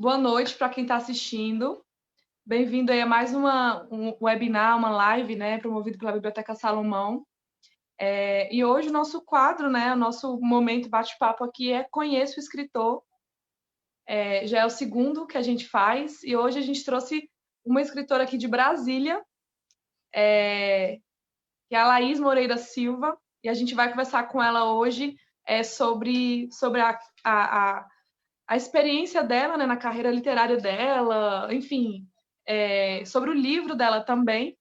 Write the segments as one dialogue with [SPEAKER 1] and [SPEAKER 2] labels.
[SPEAKER 1] Boa noite para quem está assistindo. Bem-vindo aí a mais um webinar, uma live, né, promovido pela Biblioteca Salomão. E hoje o nosso quadro, né, o nosso momento bate-papo aqui é Conheça o Escritor. Já é o segundo que a gente faz e hoje a gente trouxe uma escritora aqui de Brasília, que é a Laís Moreira Silva, e a gente vai conversar com ela hoje sobre a experiência dela, né, na carreira literária dela, enfim, sobre o livro dela também.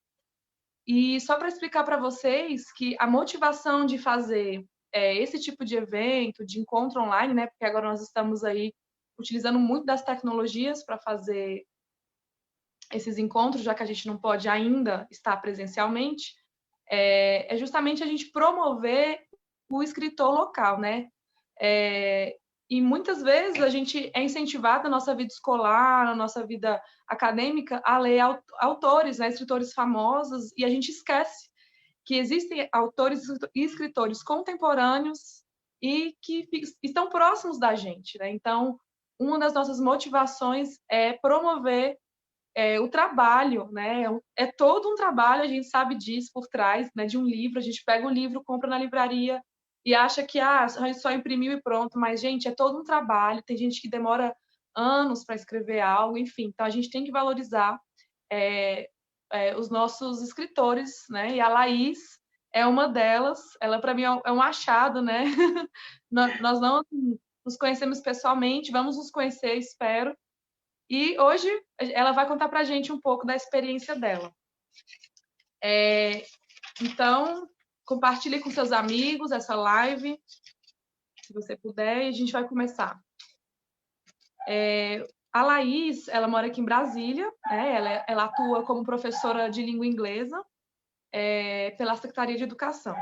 [SPEAKER 1] E só para explicar para vocês que a motivação de fazer esse tipo de evento, de encontro online, né, porque agora nós estamos aí utilizando muito das tecnologias para fazer esses encontros, já que a gente não pode ainda estar presencialmente, é justamente a gente promover o escritor local, né? E muitas vezes a gente é incentivado na nossa vida escolar, na nossa vida acadêmica, a ler autores, né, escritores famosos, e a gente esquece que existem autores e escritores contemporâneos e que estão próximos da gente, né? Então, uma das nossas motivações é promover o trabalho, né? É todo um trabalho, a gente sabe disso por trás, né? De um livro, a gente pega o livro, compra na livraria e acha que só imprimiu e pronto, mas, gente, é todo um trabalho, tem gente que demora anos para escrever algo, enfim, então a gente tem que valorizar os nossos escritores, né? E a Laís é uma delas, ela para mim é um achado, né? Nós não nos conhecemos pessoalmente, vamos nos conhecer, espero. E hoje ela vai contar para a gente um pouco da experiência dela. Então, compartilhe com seus amigos essa live, se você puder, e a gente vai começar. A Laís, ela mora aqui em Brasília, né? Ela atua como professora de língua inglesa pela Secretaria de Educação.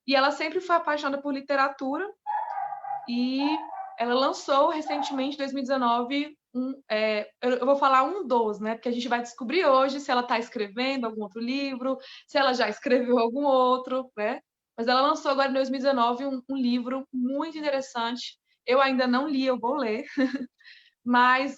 [SPEAKER 1] E ela sempre foi apaixonada por literatura e ela lançou recentemente, em 2019, eu vou falar um dos, né? Porque a gente vai descobrir hoje se ela está escrevendo algum outro livro, se ela já escreveu algum outro, né? Mas ela lançou agora em 2019 um livro muito interessante. Eu ainda não li, eu vou ler, mas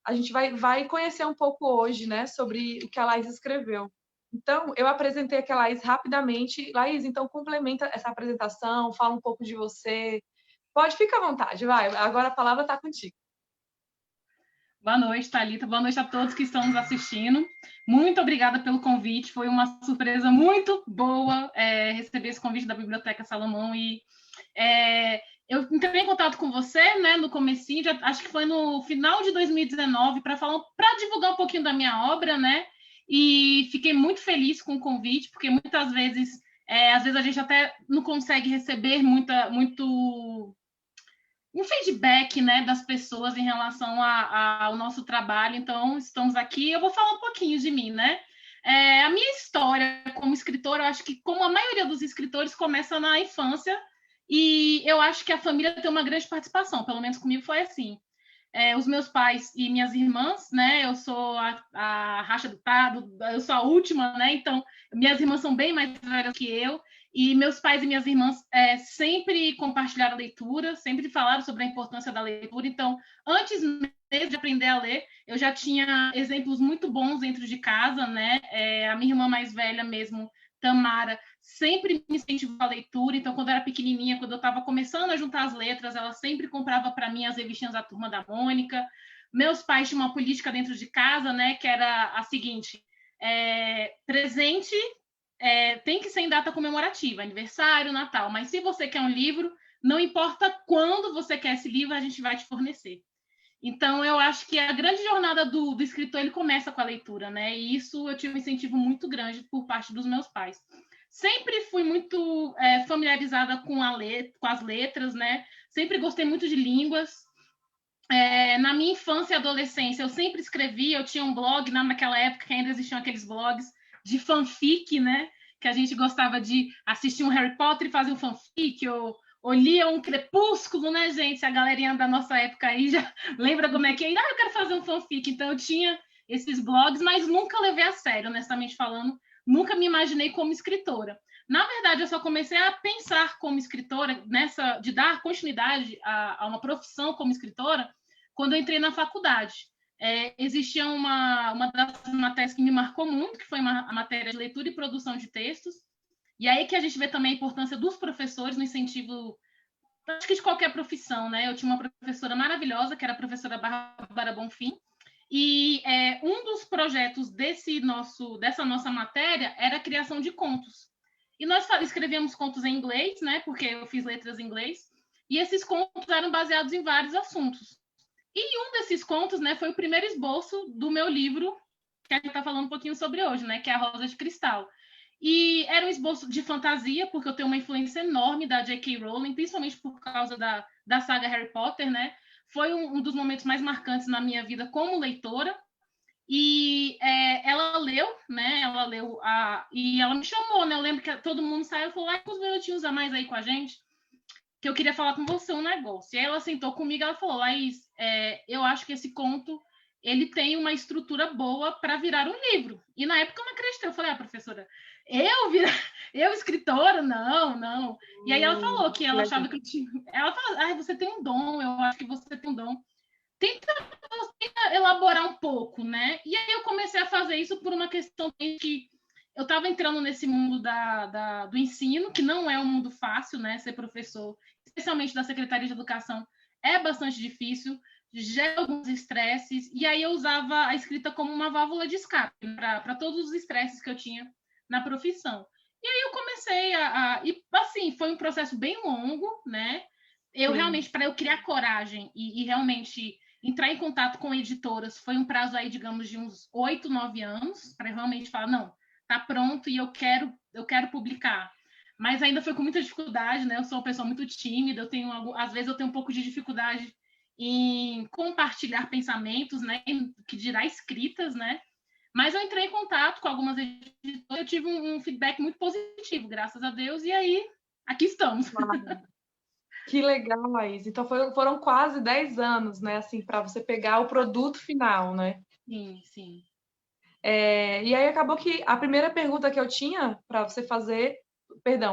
[SPEAKER 1] a gente vai conhecer um pouco hoje, né, sobre o que a Laís escreveu. Então, eu apresentei aqui a Laís rapidamente. Laís, então complementa essa apresentação, fala um pouco de você. Pode, fica à vontade, vai. Agora a palavra está contigo.
[SPEAKER 2] Boa noite, Thalita. Boa noite a todos que estão nos assistindo. Muito obrigada pelo convite. Foi uma surpresa muito boa receber esse convite da Biblioteca Salomão. E eu entrei em contato com você, né, no comecinho, acho que foi no final de 2019, para divulgar um pouquinho da minha obra, né? E fiquei muito feliz com o convite, porque muitas vezes, às vezes a gente até não consegue receber muito um feedback, né, das pessoas em relação ao nosso trabalho. Então, estamos aqui. Eu vou falar um pouquinho de mim, né? A minha história como escritora, eu acho que, como a maioria dos escritores, começa na infância, e eu acho que a família tem uma grande participação, pelo menos comigo foi assim. Os meus pais e minhas irmãs, né? Eu sou a racha do tado, eu sou a última, né? Então, minhas irmãs são bem mais velhas que eu, e meus pais e minhas irmãs sempre compartilharam a leitura, sempre falaram sobre a importância da leitura. Então, antes mesmo de aprender a ler, eu já tinha exemplos muito bons dentro de casa, né? A minha irmã mais velha mesmo, Tamara, sempre me incentivou a leitura. Então, quando eu era pequenininha, quando eu estava começando a juntar as letras, ela sempre comprava para mim as revistinhas da Turma da Mônica. Meus pais tinham uma política dentro de casa, né, que era a seguinte: presente tem que ser em data comemorativa, aniversário, Natal. Mas se você quer um livro, não importa quando você quer esse livro, a gente vai te fornecer. Então, eu acho que a grande jornada do escritor, ele começa com a leitura, né? E isso eu tive um incentivo muito grande por parte dos meus pais. Sempre fui muito familiarizada com as letras, né? Sempre gostei muito de línguas. Na minha infância e adolescência, eu sempre escrevia, eu tinha um blog, naquela época que ainda existiam aqueles blogs de fanfic, né? Que a gente gostava de assistir um Harry Potter e fazer um fanfic, ou lia um Crepúsculo, né, gente? A galerinha da nossa época aí já lembra como é que é. Eu quero fazer um fanfic. Então, eu tinha esses blogs, mas nunca levei a sério, honestamente falando. Nunca me imaginei como escritora. Na verdade, eu só comecei a pensar como escritora, de dar continuidade a uma profissão como escritora, quando eu entrei na faculdade. Existia uma das matérias que me marcou muito, que foi a matéria de leitura e produção de textos, e aí que a gente vê também a importância dos professores no incentivo, acho que de qualquer profissão, né? Eu tinha uma professora maravilhosa, que era a professora Bárbara Bonfim, e um dos projetos dessa nossa matéria era a criação de contos. E nós escrevíamos contos em inglês, né? Porque eu fiz letras em inglês, e esses contos eram baseados em vários assuntos. E um desses contos, né, foi o primeiro esboço do meu livro, que a gente está falando um pouquinho sobre hoje, né, que é A Rosa de Cristal. E era um esboço de fantasia, porque eu tenho uma influência enorme da J.K. Rowling, principalmente por causa da saga Harry Potter, né? Foi um dos momentos mais marcantes na minha vida como leitora. E ela leu, né? Ela leu e ela me chamou, né? Eu lembro que todo mundo saiu e falou: uns minutinhos a mais aí com a gente, que eu queria falar com você um negócio. E aí ela sentou comigo e ela falou: Laís, eu acho que esse conto ele tem uma estrutura boa para virar um livro. E na época eu não acreditei. Eu falei: professora, eu escritora? Não. E aí ela falou que ela achava que eu tinha... Ela falou: você tem um dom, eu acho que você tem um dom. Tenta elaborar um pouco, né? E aí eu comecei a fazer isso por uma questão que eu estava entrando nesse mundo do ensino, que não é um mundo fácil, né? Ser professor, especialmente da Secretaria de Educação, é bastante difícil, gera alguns estresses, e aí eu usava a escrita como uma válvula de escape para todos os estresses que eu tinha na profissão. E aí eu comecei e assim, foi um processo bem longo, né? Eu realmente, para eu criar coragem e realmente entrar em contato com editoras, foi um prazo aí, digamos, de uns 8, 9 anos, para realmente falar, não, tá pronto e eu quero publicar. Mas ainda foi com muita dificuldade, né? Eu sou uma pessoa muito tímida, às vezes eu tenho um pouco de dificuldade em compartilhar pensamentos, né? Que dirá escritas, né? Mas eu entrei em contato com algumas editoras, eu tive um feedback muito positivo, graças a Deus, e aí, aqui estamos.
[SPEAKER 1] Que legal, Laís. Então foram quase 10 anos, né, assim, para você pegar o produto final, né?
[SPEAKER 2] Sim.
[SPEAKER 1] E aí acabou que a primeira pergunta que eu tinha para você fazer,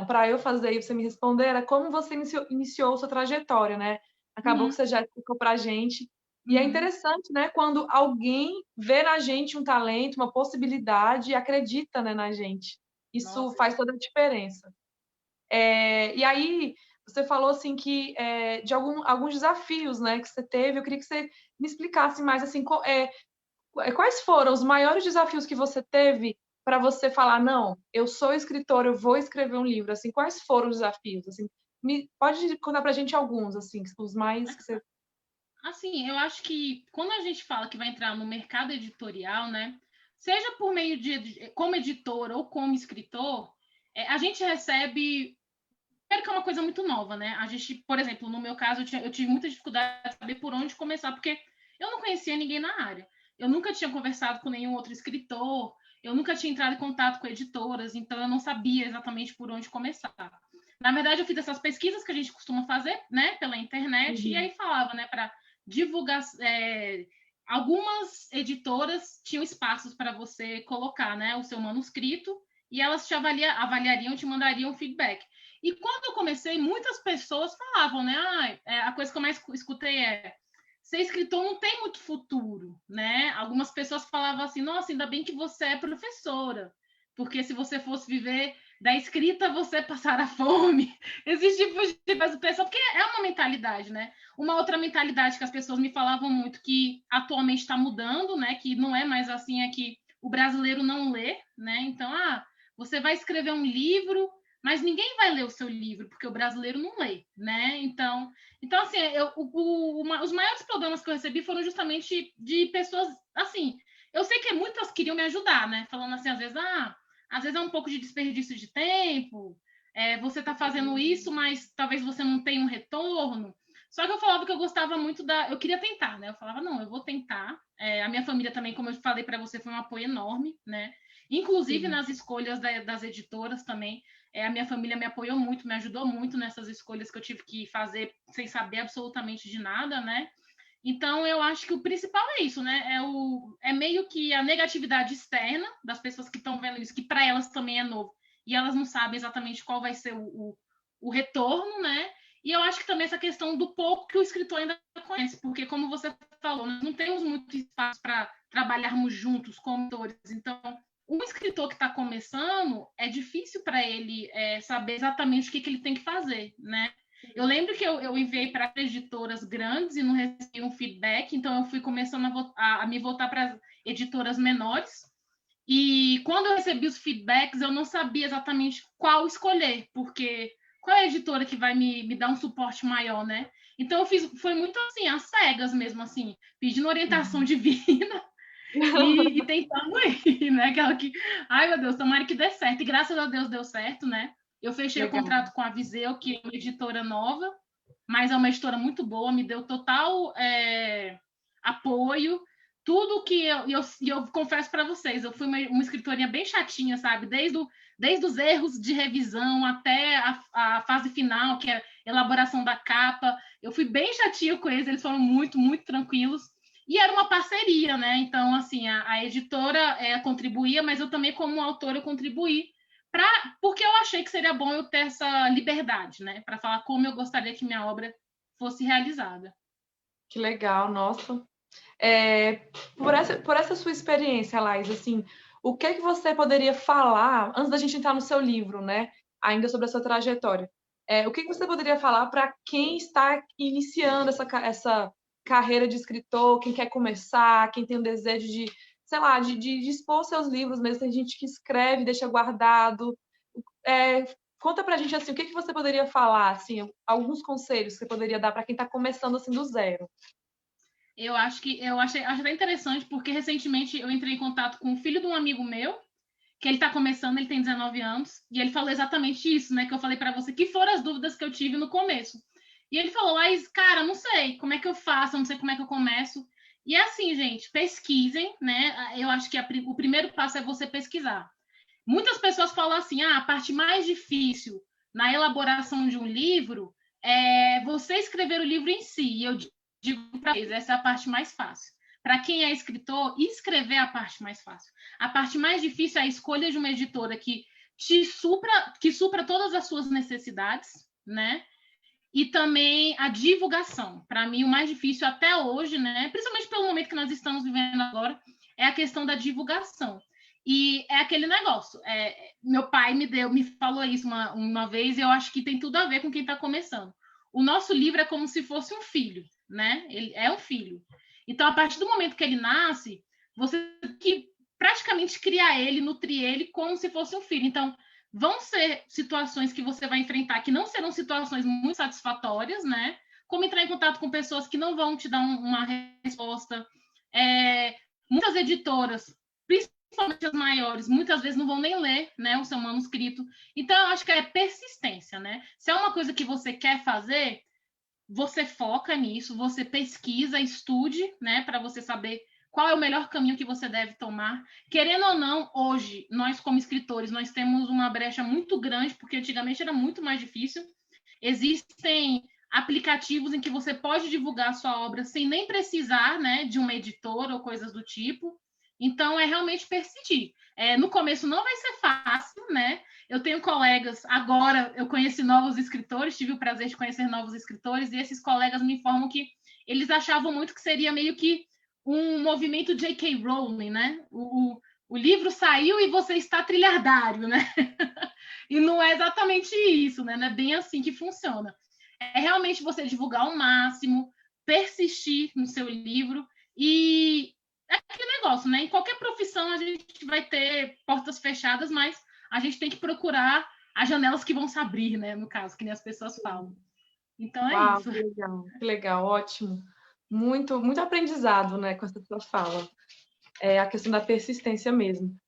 [SPEAKER 1] para eu fazer e você me responder, era como você iniciou sua trajetória, né? Acabou que você já explicou para a gente. E é interessante, né, quando alguém vê na gente um talento, uma possibilidade e acredita, né, na gente. Isso faz toda a diferença. E aí, você falou assim que de alguns desafios, né, que você teve. Eu queria que você me explicasse mais assim, quais foram os maiores desafios que você teve para você falar, não, eu sou escritor, eu vou escrever um livro. Assim, quais foram os desafios? Assim, pode contar para a gente alguns, assim, os mais que você...
[SPEAKER 2] Assim, eu acho que quando a gente fala que vai entrar no mercado editorial, né, seja por meio como editor ou como escritor, a gente recebe... Primeiro que é uma coisa muito nova, né? A gente, por exemplo, no meu caso, eu tive muita dificuldade de saber por onde começar, porque eu não conhecia ninguém na área. Eu nunca tinha conversado com nenhum outro escritor, eu nunca tinha entrado em contato com editoras, então eu não sabia exatamente por onde começar. Na verdade, eu fiz essas pesquisas que a gente costuma fazer, né, pela internet, e aí falava, né, para divulgar. Algumas editoras tinham espaços para você colocar, né, o seu manuscrito, e elas te avaliariam, te mandariam feedback. E quando eu comecei, muitas pessoas falavam, né? A coisa que eu mais escutei ser escritor não tem muito futuro, né? Algumas pessoas falavam assim, nossa, ainda bem que você é professora, porque se você fosse viver da escrita, você passará fome. Esse tipo de pessoa, porque é uma mentalidade, né? Uma outra mentalidade que as pessoas me falavam muito, que atualmente está mudando, né? Que não é mais assim, é que o brasileiro não lê, né? Então, você vai escrever um livro, mas ninguém vai ler o seu livro, porque o brasileiro não lê, né? Então assim, os maiores problemas que eu recebi foram justamente de pessoas, assim, eu sei que muitas queriam me ajudar, né? Falando assim, às vezes é um pouco de desperdício de tempo, você está fazendo isso, mas talvez você não tenha um retorno. Só que eu falava que eu gostava muito eu queria tentar, né? Eu falava, não, eu vou tentar. A minha família também, como eu falei para você, foi um apoio enorme, né? Inclusive nas escolhas das editoras também. A minha família me apoiou muito, me ajudou muito nessas escolhas que eu tive que fazer sem saber absolutamente de nada, né? Então, eu acho que o principal é isso, né? É meio que a negatividade externa das pessoas que estão vendo isso, que para elas também é novo, e elas não sabem exatamente qual vai ser o retorno, né? E eu acho que também essa questão do pouco que o escritor ainda conhece, porque, como você falou, nós não temos muito espaço para trabalharmos juntos como autores. Então, um escritor que está começando, é difícil para ele saber exatamente o que ele tem que fazer, né? Eu lembro que eu enviei para editoras grandes e não recebi um feedback, então eu fui começando a me voltar para editoras menores. E quando eu recebi os feedbacks, eu não sabia exatamente qual escolher, porque qual é a editora que vai me dar um suporte maior, né? Então eu foi muito assim, às cegas mesmo, assim, pedindo orientação divina e tentando ir, né? Aquela que, ai meu Deus, tomara que dê certo. E graças a Deus deu certo, né? Eu fechei o contrato com a Viseu, que é uma editora nova, mas é uma editora muito boa, me deu total apoio. Tudo que eu confesso para vocês, eu fui uma escritorinha bem chatinha, sabe? Desde os erros de revisão até a fase final, que é a elaboração da capa. Eu fui bem chatinha com eles foram muito, muito tranquilos. E era uma parceria, né? Então, assim, a editora contribuía, mas eu também, como autora, eu contribuí porque eu achei que seria bom eu ter essa liberdade, né? Para falar como eu gostaria que minha obra fosse realizada.
[SPEAKER 1] Que legal, nossa. Por essa sua experiência, Laís, assim, o que você poderia falar, antes da gente entrar no seu livro, né? Ainda sobre a sua trajetória. O que você poderia falar para quem está iniciando essa carreira de escritor, quem quer começar, quem tem o desejo de, sei lá, de expor seus livros mesmo, tem gente que escreve, deixa guardado. Conta pra gente, assim, o que você poderia falar, assim, alguns conselhos que você poderia dar para quem está começando, assim, do zero.
[SPEAKER 2] Eu achei até interessante, porque recentemente eu entrei em contato com o filho de um amigo meu, que ele está começando, ele tem 19 anos, e ele falou exatamente isso, né? Que eu falei para você, que foram as dúvidas que eu tive no começo. E ele falou, mas, cara, não sei como é que eu faço, não sei como é que eu começo. E é assim, gente, pesquisem, né? Eu acho que o primeiro passo é você pesquisar. Muitas pessoas falam assim, a parte mais difícil na elaboração de um livro é você escrever o livro em si. E eu digo para eles, essa é a parte mais fácil. Para quem é escritor, escrever é a parte mais fácil. A parte mais difícil é a escolha de uma editora que supra todas as suas necessidades, né? E também a divulgação. Para mim, o mais difícil até hoje, né? Principalmente pelo momento que nós estamos vivendo agora, é a questão da divulgação. E é aquele negócio. Meu pai me falou isso uma vez, e eu acho que tem tudo a ver com quem está começando. O nosso livro é como se fosse um filho, né? Ele é um filho. Então, a partir do momento que ele nasce, você tem que praticamente criar ele, nutrir ele como se fosse um filho. Então, vão ser situações que você vai enfrentar que não serão situações muito satisfatórias, né? Como entrar em contato com pessoas que não vão te dar uma resposta. Muitas editoras, principalmente as maiores, muitas vezes não vão nem ler, né, o seu manuscrito. Então, eu acho que é persistência, né? Se é uma coisa que você quer fazer, você foca nisso, você pesquisa, estude, né, para você saber qual é o melhor caminho que você deve tomar. Querendo ou não, hoje, nós como escritores, nós temos uma brecha muito grande, porque antigamente era muito mais difícil. Existem aplicativos em que você pode divulgar a sua obra sem nem precisar, né, de uma editora ou coisas do tipo. Então, é realmente persistir. No começo não vai ser fácil, né? Eu tenho colegas, agora eu conheci novos escritores, tive o prazer de conhecer novos escritores, e esses colegas me informam que eles achavam muito que seria meio que um movimento J.K. Rowling, né? O livro saiu e você está trilhardário, né? E não é exatamente isso, né? Não é bem assim que funciona. É realmente você divulgar ao máximo, persistir no seu livro e é aquele negócio, né? Em qualquer profissão a gente vai ter portas fechadas, mas a gente tem que procurar as janelas que vão se abrir, né? No caso, que nem as pessoas falam. Então é isso.
[SPEAKER 1] Que legal, ótimo. Muito, muito aprendizado, né, com essa sua fala. A questão da persistência mesmo.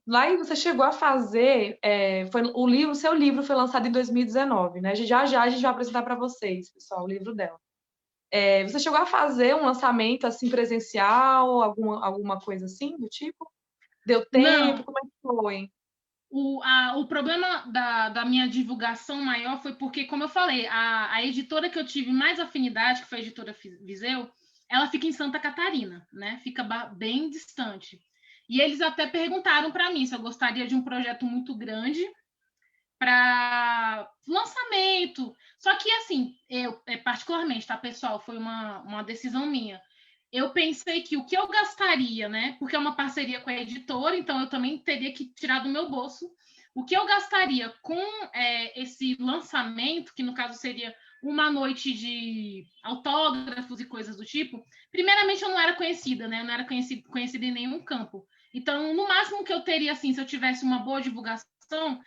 [SPEAKER 1] Lá você chegou a fazer, o seu livro foi lançado em 2019, né? Já a gente vai apresentar para vocês, pessoal, o livro dela. Você chegou a fazer um lançamento assim presencial, alguma coisa assim do tipo? Deu tempo?
[SPEAKER 2] Não.
[SPEAKER 1] Como é que foi?
[SPEAKER 2] O problema da minha divulgação maior foi porque, como eu falei, a editora que eu tive mais afinidade, que foi a editora Viseu, ela fica em Santa Catarina, né? Fica bem distante. E eles até perguntaram para mim se eu gostaria de um projeto muito grande para lançamento. Só que, assim, eu, particularmente, tá, pessoal, foi uma decisão minha. Eu pensei que o que eu gastaria, né? Porque é uma parceria com a editora, então eu também teria que tirar do meu bolso. O que eu gastaria com esse lançamento, que no caso seria uma noite de autógrafos e coisas do tipo, primeiramente eu não era conhecida, né? Eu não era conhecida em nenhum campo. Então, no máximo que eu teria, assim, se eu tivesse uma boa divulgação,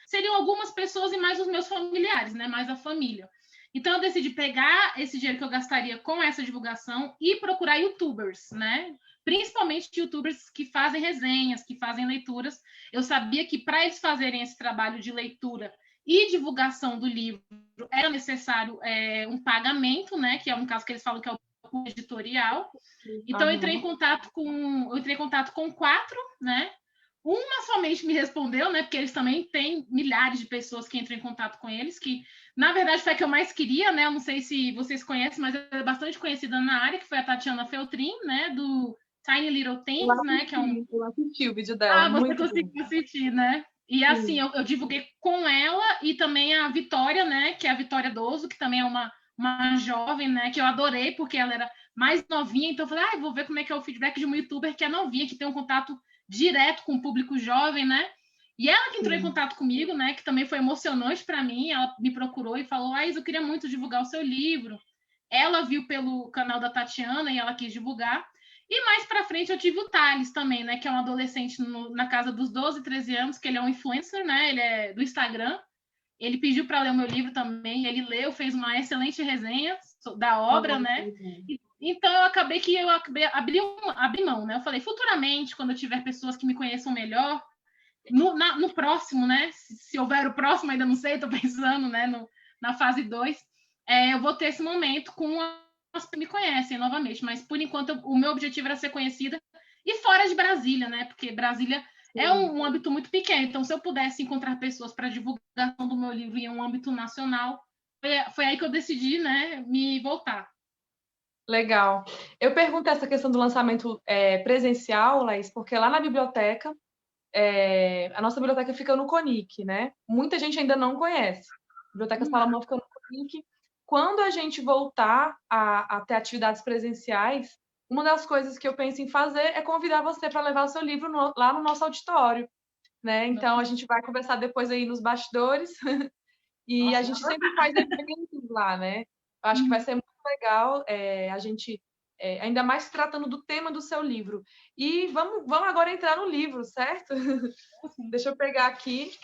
[SPEAKER 2] seriam algumas pessoas e mais os meus familiares, né? Mais a família. Então, eu decidi pegar esse dinheiro que eu gastaria com essa divulgação e procurar youtubers, né? Principalmente youtubers que fazem resenhas, que fazem leituras. Eu sabia que para eles fazerem esse trabalho de leitura e divulgação do livro era necessário um pagamento, né? Que é um caso que eles falam que é o editorial. Então, eu entrei em contato com 4, né? Uma somente me respondeu, né? Porque eles também têm milhares de pessoas que entram em contato com eles, que, na verdade, foi a que eu mais queria, né? Eu não sei se vocês conhecem, mas é bastante conhecida na área, que foi a Tatiana Feltrin, né? Do Tiny Little Things, né? Que é um...
[SPEAKER 1] Eu assisti o vídeo dela,
[SPEAKER 2] você
[SPEAKER 1] muito bom.
[SPEAKER 2] conseguiu assistir, né? E assim, eu divulguei com ela e também a Vitória, né? Que é a Vitória Doso, que também é uma jovem, né? Que eu adorei, porque ela era mais novinha, então eu falei, vou ver como é que é o feedback de uma youtuber que é novinha, que tem um contato direto com o público jovem, né? E ela que entrou em contato comigo, né? Que também foi emocionante para mim. Ela me procurou e falou, eu queria muito divulgar o seu livro. Ela viu pelo canal da Tatiana e ela quis divulgar. E mais para frente eu tive o Thales também, né? Que é um adolescente na casa dos 12, 13 anos, que ele é um influencer, né? Ele é do Instagram. Ele pediu para ler o meu livro também, ele leu, fez uma excelente resenha da obra, né? Então eu acabei abri mão, né? Eu falei, futuramente, quando eu tiver pessoas que me conheçam melhor, no próximo, né? Se houver o próximo, ainda não sei, estou pensando, né? Na fase 2, eu vou ter esse momento com as que me conhecem novamente, mas por enquanto o meu objetivo era ser conhecida e fora de Brasília, né? Porque Brasília é um âmbito muito pequeno, então se eu pudesse encontrar pessoas para divulgação do meu livro em um âmbito nacional, foi aí que eu decidi, né, me voltar.
[SPEAKER 1] Legal. Eu pergunto essa questão do lançamento presencial, Laís, porque lá na biblioteca, a nossa biblioteca fica no CONIC, né? Muita gente ainda não conhece. A Biblioteca Salomão fica no CONIC. Quando a gente voltar a ter atividades presenciais, uma das coisas que eu penso em fazer é convidar você para levar o seu livro lá no nosso auditório, né? Então, a gente vai conversar depois aí nos bastidores e a gente sempre faz eventos lá, né? Eu acho que vai ser muito legal a gente, ainda mais tratando do tema do seu livro. E vamos agora entrar no livro, certo? Deixa eu pegar aqui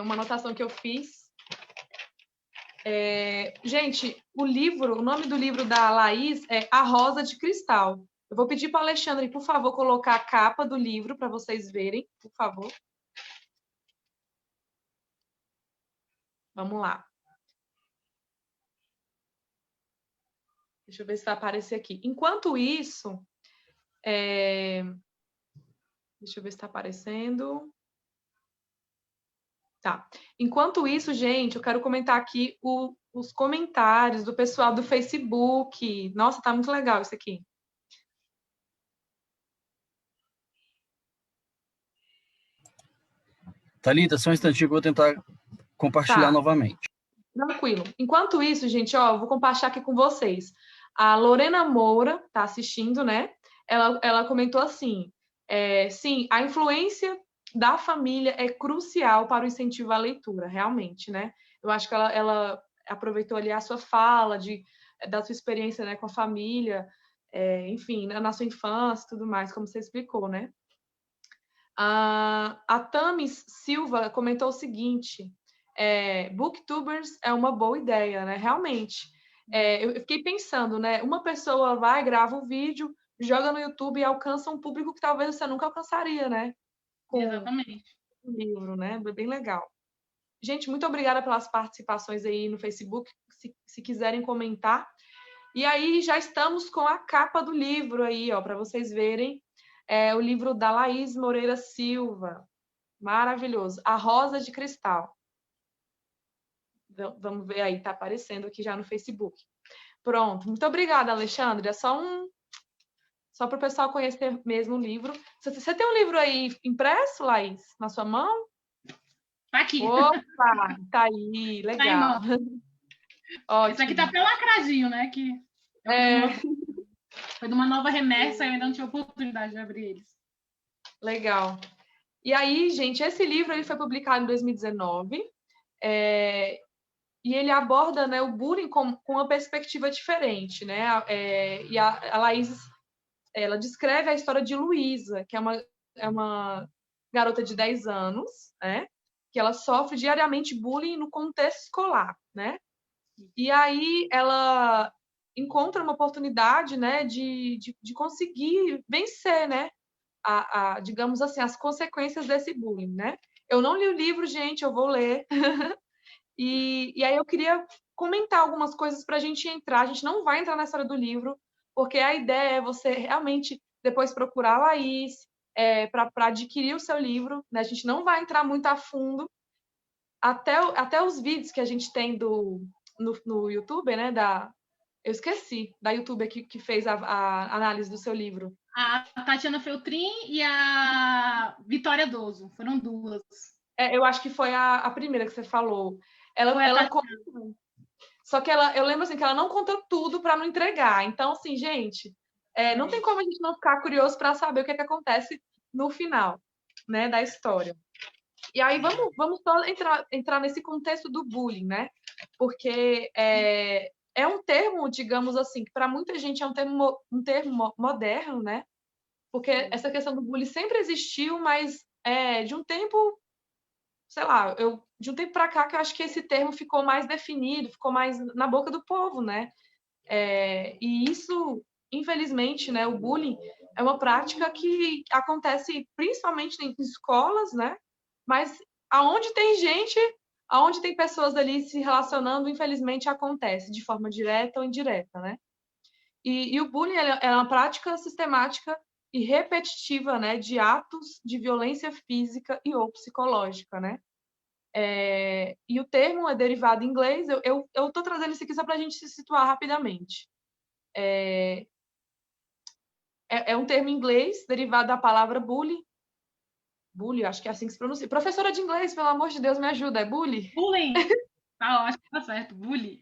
[SPEAKER 1] uma anotação que eu fiz. Gente, o nome do livro da Laís é A Rosa de Cristal. Eu vou pedir para o Alexandre, por favor, colocar a capa do livro para vocês verem, por favor. Vamos lá. Deixa eu ver se vai aparecer aqui. Enquanto isso, deixa eu ver se está aparecendo. Tá. Enquanto isso, gente, eu quero comentar aqui os comentários do pessoal do Facebook. Nossa, tá muito legal isso aqui.
[SPEAKER 3] Thalita, só um instantinho que eu vou tentar compartilhar novamente.
[SPEAKER 1] Tranquilo. Enquanto isso, gente, eu vou compartilhar aqui com vocês. A Lorena Moura tá assistindo, né? Ela comentou assim: sim, a influência da família é crucial para o incentivo à leitura, realmente, né? Eu acho que ela aproveitou ali a sua fala da sua experiência, né, com a família, enfim, na sua infância e tudo mais, como você explicou, né? A Tamis Silva comentou o seguinte: booktubers é uma boa ideia, né? Realmente. Eu fiquei pensando, né? Uma pessoa vai, grava um vídeo, joga no YouTube e alcança um público que talvez você nunca alcançaria, né?
[SPEAKER 2] Exatamente.
[SPEAKER 1] Com o livro, né? Bem legal. Gente, muito obrigada pelas participações aí no Facebook, se quiserem comentar. E aí já estamos com a capa do livro aí, ó, para vocês verem. O livro da Laís Moreira Silva. Maravilhoso. A Rosa de Cristal. Vamos ver aí, tá aparecendo aqui já no Facebook. Pronto. Muito obrigada, Alexandre. É só para o pessoal conhecer mesmo o livro. Você tem um livro aí impresso, Laís, na sua mão?
[SPEAKER 2] Tá aqui.
[SPEAKER 1] Opa, tá aí,
[SPEAKER 2] Tá aí,
[SPEAKER 1] legal.
[SPEAKER 2] Esse aqui tá até lacradinho, né? Que foi de uma nova remessa, eu ainda não tive oportunidade de abrir eles.
[SPEAKER 1] Legal. E aí, gente, esse livro ele foi publicado em 2019 e ele aborda, né, o bullying com uma perspectiva diferente, né? E a Laís, ela descreve a história de Luísa, que é uma garota de 10 anos, né? Que ela sofre diariamente bullying no contexto escolar, né? E aí ela encontra uma oportunidade, né, de conseguir vencer, né, digamos assim, as consequências desse bullying, né? Eu não li o livro, gente, eu vou ler. E aí eu queria comentar algumas coisas para a gente entrar. A gente não vai entrar na história do livro, porque a ideia é você realmente depois procurar a Laís para adquirir o seu livro, né? A gente não vai entrar muito a fundo. Até os vídeos que a gente tem no YouTube, né? Eu esqueci, da YouTube que fez a análise do seu livro.
[SPEAKER 2] A Tatiana Feltrin e a Vitória Doso, foram duas.
[SPEAKER 1] Eu acho que foi a primeira que você falou. Ela conta, só que eu lembro assim que ela não conta tudo para não entregar. Então, assim, gente, não tem como a gente não ficar curioso para saber o que acontece no final, né, da história. E aí vamos só entrar nesse contexto do bullying, né? Porque é um termo, digamos assim, que para muita gente é um termo moderno, né? Porque essa questão do bullying sempre existiu, mas de um tempo, sei lá, de um tempo para cá que eu acho que esse termo ficou mais definido, ficou mais na boca do povo, né? E isso, infelizmente, né, o bullying é uma prática que acontece principalmente em escolas, né? Mas aonde tem gente, aonde tem pessoas ali se relacionando, infelizmente acontece de forma direta ou indireta, né? E o bullying é uma prática sistemática e repetitiva, né, de atos de violência física e ou psicológica, né? E o termo é derivado em inglês. Eu estou trazendo isso aqui só para a gente se situar rapidamente. É um termo em inglês derivado da palavra bully. Bully, acho que é assim que se pronuncia. Professora de inglês, pelo amor de Deus, me ajuda. É bully?
[SPEAKER 2] Bullying. Tá, acho que tá certo. Bullying.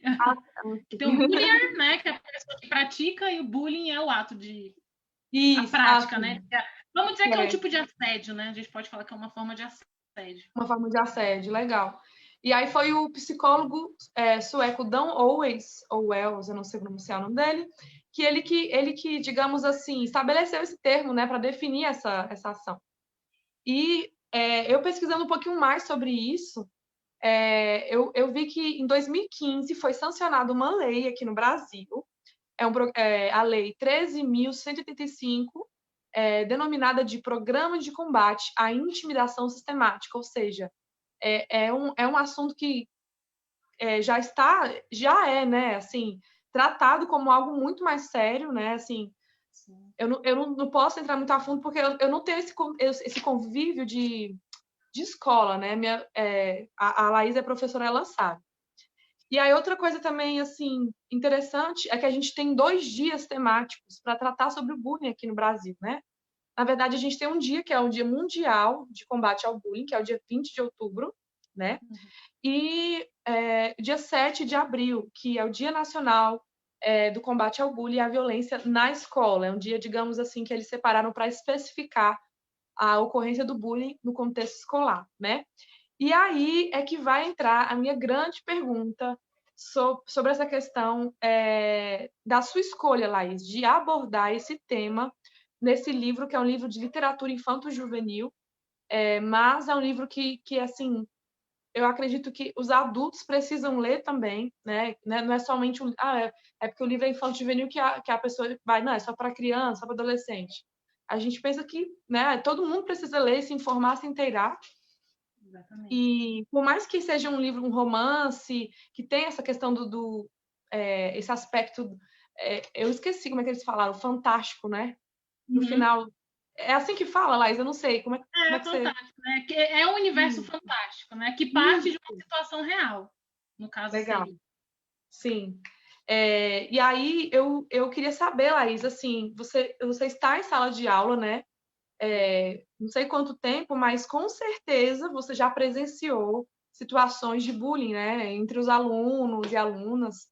[SPEAKER 2] Tem o bullier, né, que é a pessoa que pratica, e o bullying é o ato de...
[SPEAKER 1] Isso,
[SPEAKER 2] a prática, né? Vamos dizer que é um tipo de assédio, né? A gente pode falar que é uma forma de assédio.
[SPEAKER 1] Uma forma de assédio, legal. E aí foi o psicólogo sueco Dan Owens, ou Wells, eu não sei pronunciar o nome dele, que ele que, digamos assim, estabeleceu esse termo, né, para definir essa ação. E eu pesquisando um pouquinho mais sobre isso, eu vi que em 2015 foi sancionada uma lei aqui no Brasil, a Lei 13.185, denominada de Programa de Combate à Intimidação Sistemática, ou seja, é um assunto que já é, né, assim, tratado como algo muito mais sério, né, assim, eu não posso entrar muito a fundo porque eu não tenho esse convívio de escola, né, a Laís é professora, ela sabe. E aí outra coisa também, assim, interessante é que a gente tem 2 dias temáticos para tratar sobre o bullying aqui no Brasil, né? Na verdade, a gente tem um dia que é o Dia Mundial de Combate ao Bullying, que é o dia 20 de outubro, né? E dia 7 de abril, que é o Dia Nacional do Combate ao Bullying e à Violência na Escola. É um dia, digamos assim, que eles separaram para especificar a ocorrência do bullying no contexto escolar, né? E aí é que vai entrar a minha grande pergunta sobre essa questão da sua escolha, Laís, de abordar esse tema nesse livro, que é um livro de literatura infanto-juvenil, mas é um livro que assim, eu acredito que os adultos precisam ler também, né? Não é somente porque o livro é infanto-juvenil que a pessoa vai, não, é só para criança, só para adolescente. A gente pensa que, né, todo mundo precisa ler, se informar, se inteirar.
[SPEAKER 2] Exatamente.
[SPEAKER 1] E por mais que seja um livro, um romance, que tem essa questão esse aspecto, eu esqueci como é que eles falaram, fantástico, né? No final, é assim que fala, Laís, eu não sei como é que
[SPEAKER 2] fantástico, né? É um universo fantástico, né? Que parte de uma situação real, no caso.
[SPEAKER 1] Legal. Sim. E aí eu queria saber, Laís, assim, você está em sala de aula, né? não sei quanto tempo, mas com certeza você já presenciou situações de bullying, né, entre os alunos e alunas.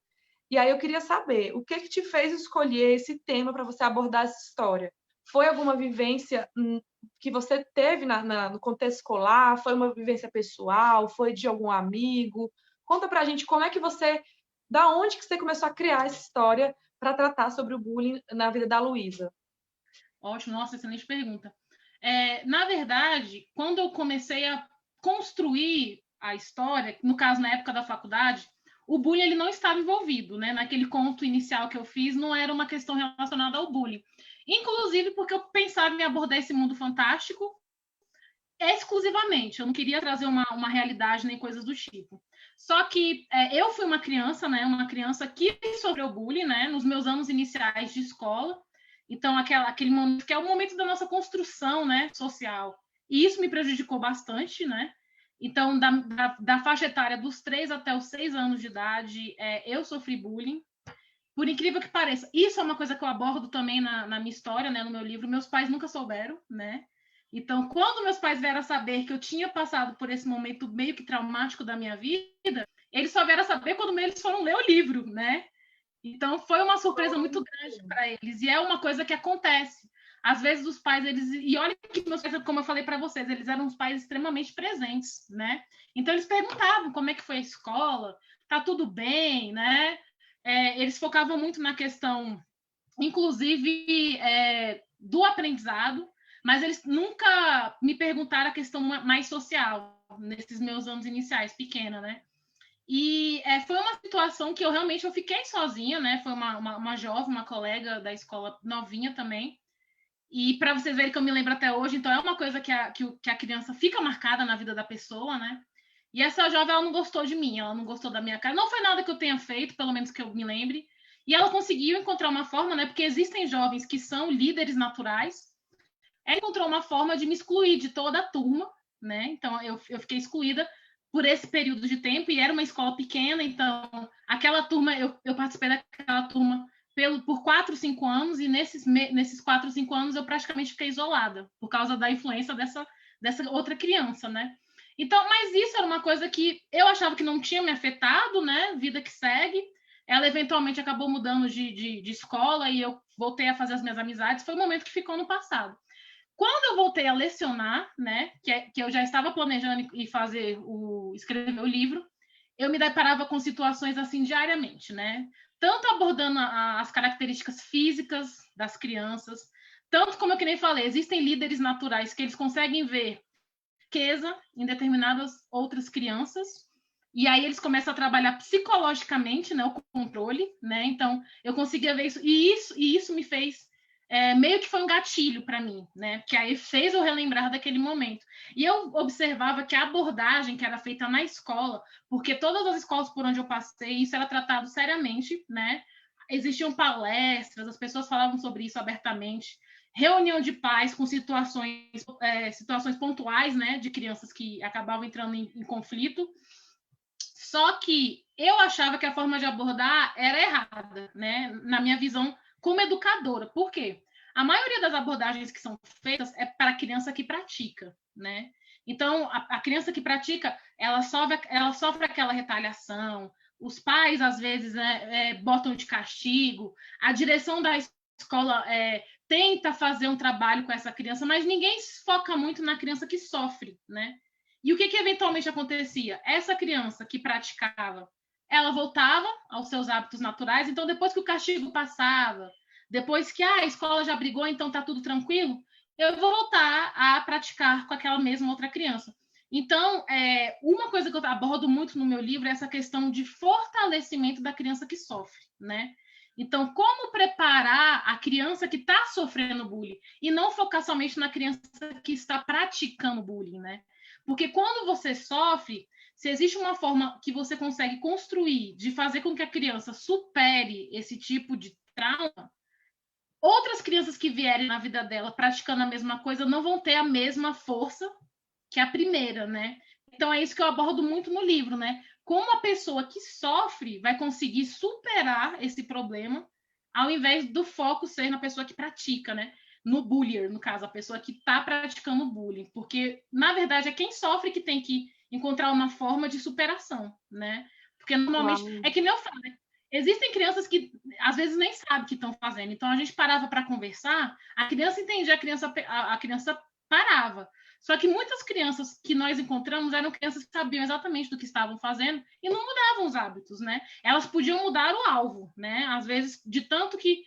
[SPEAKER 1] E aí eu queria saber, o que te fez escolher esse tema para você abordar essa história? Foi alguma vivência que você teve no contexto escolar? Foi uma vivência pessoal? Foi de algum amigo? Conta pra gente como é que da onde que você começou a criar essa história para tratar sobre o bullying na vida da Luísa?
[SPEAKER 2] Ótimo, nossa, excelente pergunta. Na verdade, quando eu comecei a construir a história, no caso, na época da faculdade, o bullying ele não estava envolvido, né? Naquele conto inicial que eu fiz, não era uma questão relacionada ao bullying. Inclusive porque eu pensava em abordar esse mundo fantástico exclusivamente. Eu não queria trazer uma realidade nem coisas do tipo. Só que eu fui uma criança, né? Uma criança que sofreu bullying, né? Nos meus anos iniciais de escola. Então, aquele momento que é o momento da nossa construção, né, social. E isso me prejudicou bastante, né? Então, da faixa etária dos 3 até os 6 anos de idade, eu sofri bullying. Por incrível que pareça, isso é uma coisa que eu abordo também na minha história, né, no meu livro. Meus pais nunca souberam, né? Então, quando meus pais vieram a saber que eu tinha passado por esse momento meio que traumático da minha vida, eles só vieram a saber quando eles foram ler o livro, né? Então, foi uma surpresa muito grande para eles. E é uma coisa que acontece. Às vezes, os pais, E olha que meus pais, como eu falei para vocês, eles eram uns pais extremamente presentes, né? Então, eles perguntavam como é que foi a escola, tá tudo bem, né? Eles focavam muito na questão, inclusive, do aprendizado, mas eles nunca me perguntaram a questão mais social, nesses meus anos iniciais, pequena, né? E foi uma situação que eu fiquei sozinha, né? Foi uma jovem, uma colega da escola novinha também. E para vocês verem que eu me lembro até hoje, então é uma coisa que a criança fica marcada na vida da pessoa, né? E essa jovem, ela não gostou de mim, ela não gostou da minha cara. Não foi nada que eu tenha feito, pelo menos que eu me lembre. E ela conseguiu encontrar uma forma, né? Porque existem jovens que são líderes naturais. Ela encontrou uma forma de me excluir de toda a turma, né? Então eu fiquei excluída por esse período de tempo, e era uma escola pequena, então aquela turma, eu participei daquela turma por 4, 5 anos, e nesses 4, 5 anos eu praticamente fiquei isolada, por causa da influência dessa outra criança, né? Então, mas isso era uma coisa que eu achava que não tinha me afetado, né? Vida que segue. Ela eventualmente acabou mudando de escola, e eu voltei a fazer as minhas amizades. Foi um momento que ficou no passado. Quando eu voltei a lecionar, né, que eu já estava planejando escrever o livro, eu me deparava com situações assim diariamente, né? Tanto abordando as características físicas das crianças, tanto como eu que nem falei, existem líderes naturais que eles conseguem ver riqueza em determinadas outras crianças, e aí eles começam a trabalhar psicologicamente, né, o controle, né? Então eu conseguia ver isso, e isso me fez meio que foi um gatilho para mim, né? Que aí fez eu relembrar daquele momento. E eu observava que a abordagem que era feita na escola, porque todas as escolas por onde eu passei, isso era tratado seriamente, né? Existiam palestras, as pessoas falavam sobre isso abertamente, reunião de pais com situações pontuais, né? De crianças que acabavam entrando em conflito. Só que eu achava que a forma de abordar era errada, né? Na minha visão como educadora. Por quê? A maioria das abordagens que são feitas é para a criança que pratica, né? Então, a criança que pratica, ela sofre aquela retaliação, os pais, às vezes, botam de castigo, a direção da escola tenta fazer um trabalho com essa criança, mas ninguém foca muito na criança que sofre, né? E o que eventualmente acontecia? Essa criança que praticava, ela voltava aos seus hábitos naturais, então depois que o castigo passava, depois que a escola já brigou, então tá tudo tranquilo, eu vou voltar a praticar com aquela mesma outra criança. Então, uma coisa que eu abordo muito no meu livro é essa questão de fortalecimento da criança que sofre, né? Então, como preparar a criança que está sofrendo bullying e não focar somente na criança que está praticando bullying, né? Porque quando você sofre, se existe uma forma que você consegue construir de fazer com que a criança supere esse tipo de trauma, outras crianças que vierem na vida dela praticando a mesma coisa não vão ter a mesma força que a primeira, né? Então é isso que eu abordo muito no livro, né? Como a pessoa que sofre vai conseguir superar esse problema, ao invés do foco ser na pessoa que pratica, né? no bullier, no caso, a pessoa que está praticando bullying, porque, na verdade, é quem sofre que tem que encontrar uma forma de superação, né? Porque, normalmente,
[SPEAKER 1] Uau.
[SPEAKER 2] é que nem eu falo, né? Existem crianças que, às vezes, nem sabem o que estão fazendo. Então, a gente parava para conversar, a criança entendia, a criança parava. Só que muitas crianças que nós encontramos eram crianças que sabiam exatamente do que estavam fazendo e não mudavam os hábitos, né? Elas podiam mudar o alvo, né? Às vezes, de tanto que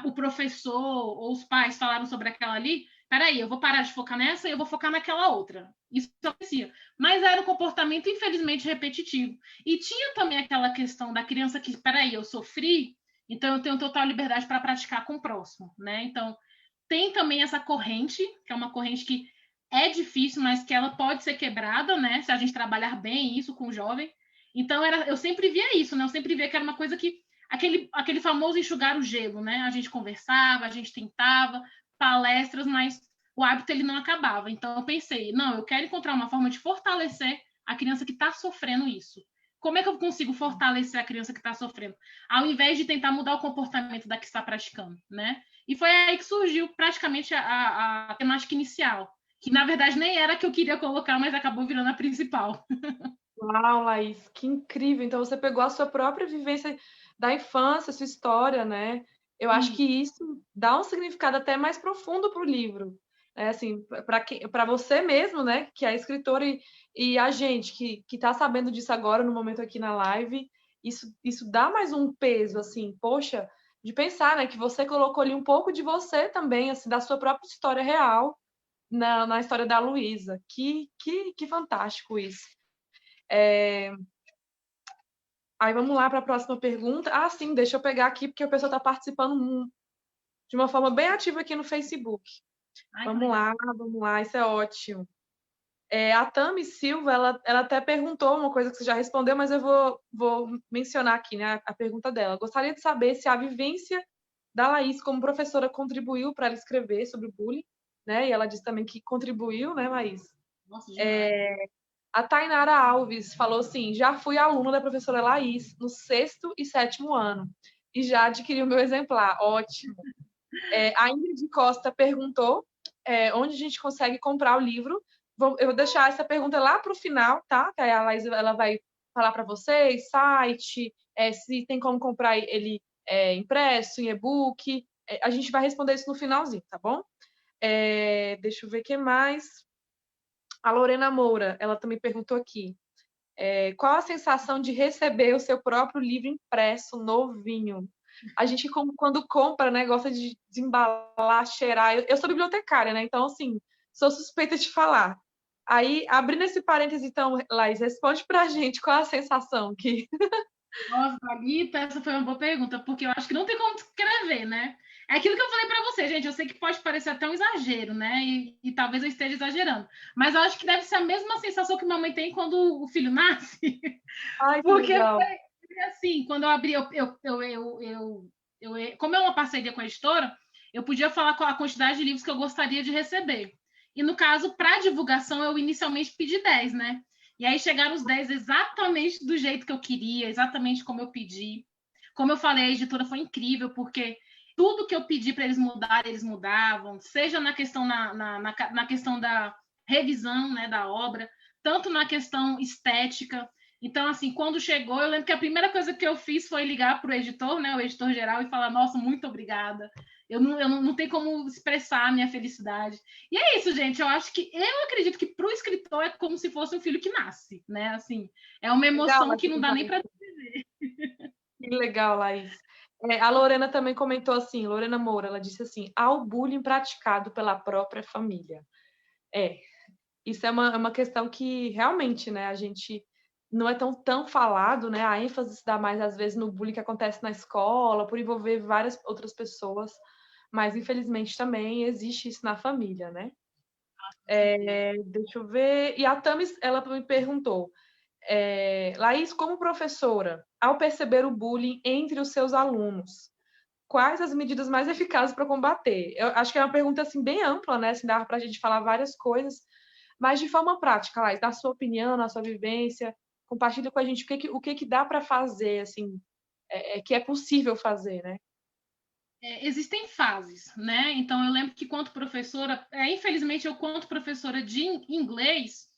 [SPEAKER 2] o professor ou os pais falaram sobre aquela ali, peraí, eu vou parar de focar nessa e eu vou focar naquela outra. Isso acontecia. Mas era um comportamento, infelizmente, repetitivo. E tinha também aquela questão da criança que, peraí, eu sofri, então eu tenho total liberdade para praticar com o próximo, né? Então, tem também essa corrente, que é uma corrente que é difícil, mas que ela pode ser quebrada, né? Se a gente trabalhar bem isso com o jovem. Então, eu sempre via isso, né? Eu sempre via que era uma coisa que aquele famoso enxugar o gelo, né? A gente conversava, a gente tentava, palestras, mas o hábito ele não acabava. Então eu pensei, não, eu quero encontrar uma forma de fortalecer a criança que está sofrendo isso. Como é que eu consigo fortalecer a criança que está sofrendo? Ao invés de tentar mudar o comportamento da que está praticando, né? E foi aí que surgiu praticamente a temática inicial, que na verdade nem era a que eu queria colocar, mas acabou virando a principal.
[SPEAKER 1] Uau, Laís, que incrível! Então você pegou a sua própria vivência da infância, sua história, né? Eu acho que isso dá um significado até mais profundo para o livro. É assim, para você mesmo, né, que é escritora e a gente que está sabendo disso agora no momento aqui na live, isso dá mais um peso, assim, poxa, de pensar, né, que você colocou ali um pouco de você também, assim, da sua própria história real na história da Luísa. Que fantástico isso. Aí vamos lá para a próxima pergunta. Ah, sim, deixa eu pegar aqui, porque o pessoal está participando de uma forma bem ativa aqui no Facebook.
[SPEAKER 2] Ai,
[SPEAKER 1] Vamos lá, isso é ótimo. A Tami Silva, ela até perguntou uma coisa que você já respondeu, mas eu vou mencionar aqui, né, a pergunta dela. Gostaria de saber se a vivência da Laís como professora contribuiu para ela escrever sobre o bullying, né? E ela disse também que contribuiu, né, Laís?
[SPEAKER 2] Nossa, demais.
[SPEAKER 1] A Tainara Alves falou assim: já fui aluna da professora Laís no 6º e 7º ano e já adquiri o meu exemplar. Ótimo. A Ingrid Costa perguntou onde a gente consegue comprar o livro. Eu vou deixar essa pergunta lá para o final, tá? Que aí a Laís ela vai falar para vocês, site, se tem como comprar ele impresso, em e-book. A gente vai responder isso no finalzinho, tá bom? Deixa eu ver o que mais. A Lorena Moura, ela também perguntou aqui. Qual a sensação de receber o seu próprio livro impresso, novinho? A gente, quando compra, né, gosta de desembalar, cheirar. Eu sou bibliotecária, né? Então, assim, sou suspeita de falar. Aí, abrindo esse parêntese, então, Laís, responde pra gente qual a sensação que...
[SPEAKER 2] Nossa, Thalita, essa foi uma boa pergunta, porque eu acho que não tem como descrever, né? É aquilo que eu falei para você, gente. Eu sei que pode parecer até um exagero, né? E talvez eu esteja exagerando. Mas eu acho que deve ser a mesma sensação que mamãe tem quando o filho nasce.
[SPEAKER 1] Ai, que
[SPEAKER 2] Porque
[SPEAKER 1] legal.
[SPEAKER 2] foi assim, quando eu abri, como é uma parceria com a editora, eu podia falar com a quantidade de livros que eu gostaria de receber. E no caso, para divulgação, eu inicialmente pedi 10, né? E aí chegaram os 10 exatamente do jeito que eu queria, exatamente como eu pedi. Como eu falei, a editora foi incrível, porque tudo que eu pedi para eles mudarem, eles mudavam, seja na questão, na questão da revisão, né, da obra, tanto na questão estética. Então, assim, quando chegou, eu lembro que a primeira coisa que eu fiz foi ligar para o editor, né, o editor geral, e falar, nossa, muito obrigada. Eu não tenho como expressar a minha felicidade. E é isso, gente. Eu acho que eu acredito que para o escritor é como se fosse um filho que nasce, né? Assim, é uma
[SPEAKER 1] Legal,
[SPEAKER 2] emoção
[SPEAKER 1] Laís,
[SPEAKER 2] que não dá nem para.
[SPEAKER 1] que legal, Laís. A Lorena também comentou assim, Lorena Moura, ela disse assim, ao bullying praticado pela própria família. Isso é uma questão que realmente, né, a gente não é tão falado, né? A ênfase se dá mais às vezes no bullying que acontece na escola, por envolver várias outras pessoas, mas infelizmente também existe isso na família, né? Deixa eu ver. E a Tamis, ela me perguntou, Laís, como professora, ao perceber o bullying entre os seus alunos, quais as medidas mais eficazes para combater? Eu acho que é uma pergunta assim bem ampla, né? Assim, dá para a gente falar várias coisas, mas de forma prática, Laís, na sua opinião, na sua vivência, compartilha com a gente o que dá para fazer, assim, que é possível fazer, né?
[SPEAKER 2] existem fases, né? Então, eu lembro que, quanto professora, infelizmente, eu, quanto professora de inglês,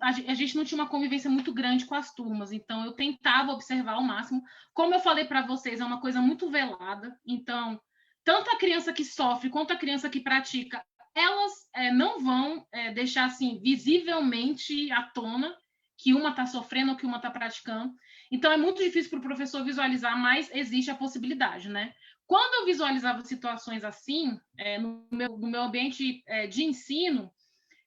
[SPEAKER 2] a gente não tinha uma convivência muito grande com as turmas, então eu tentava observar ao máximo. Como eu falei para vocês, é uma coisa muito velada, então, tanto a criança que sofre quanto a criança que pratica, elas não vão deixar assim visivelmente à tona que uma está sofrendo ou que uma está praticando. Então, é muito difícil para o professor visualizar, mas existe a possibilidade, né? Quando eu visualizava situações assim, no meu ambiente de ensino,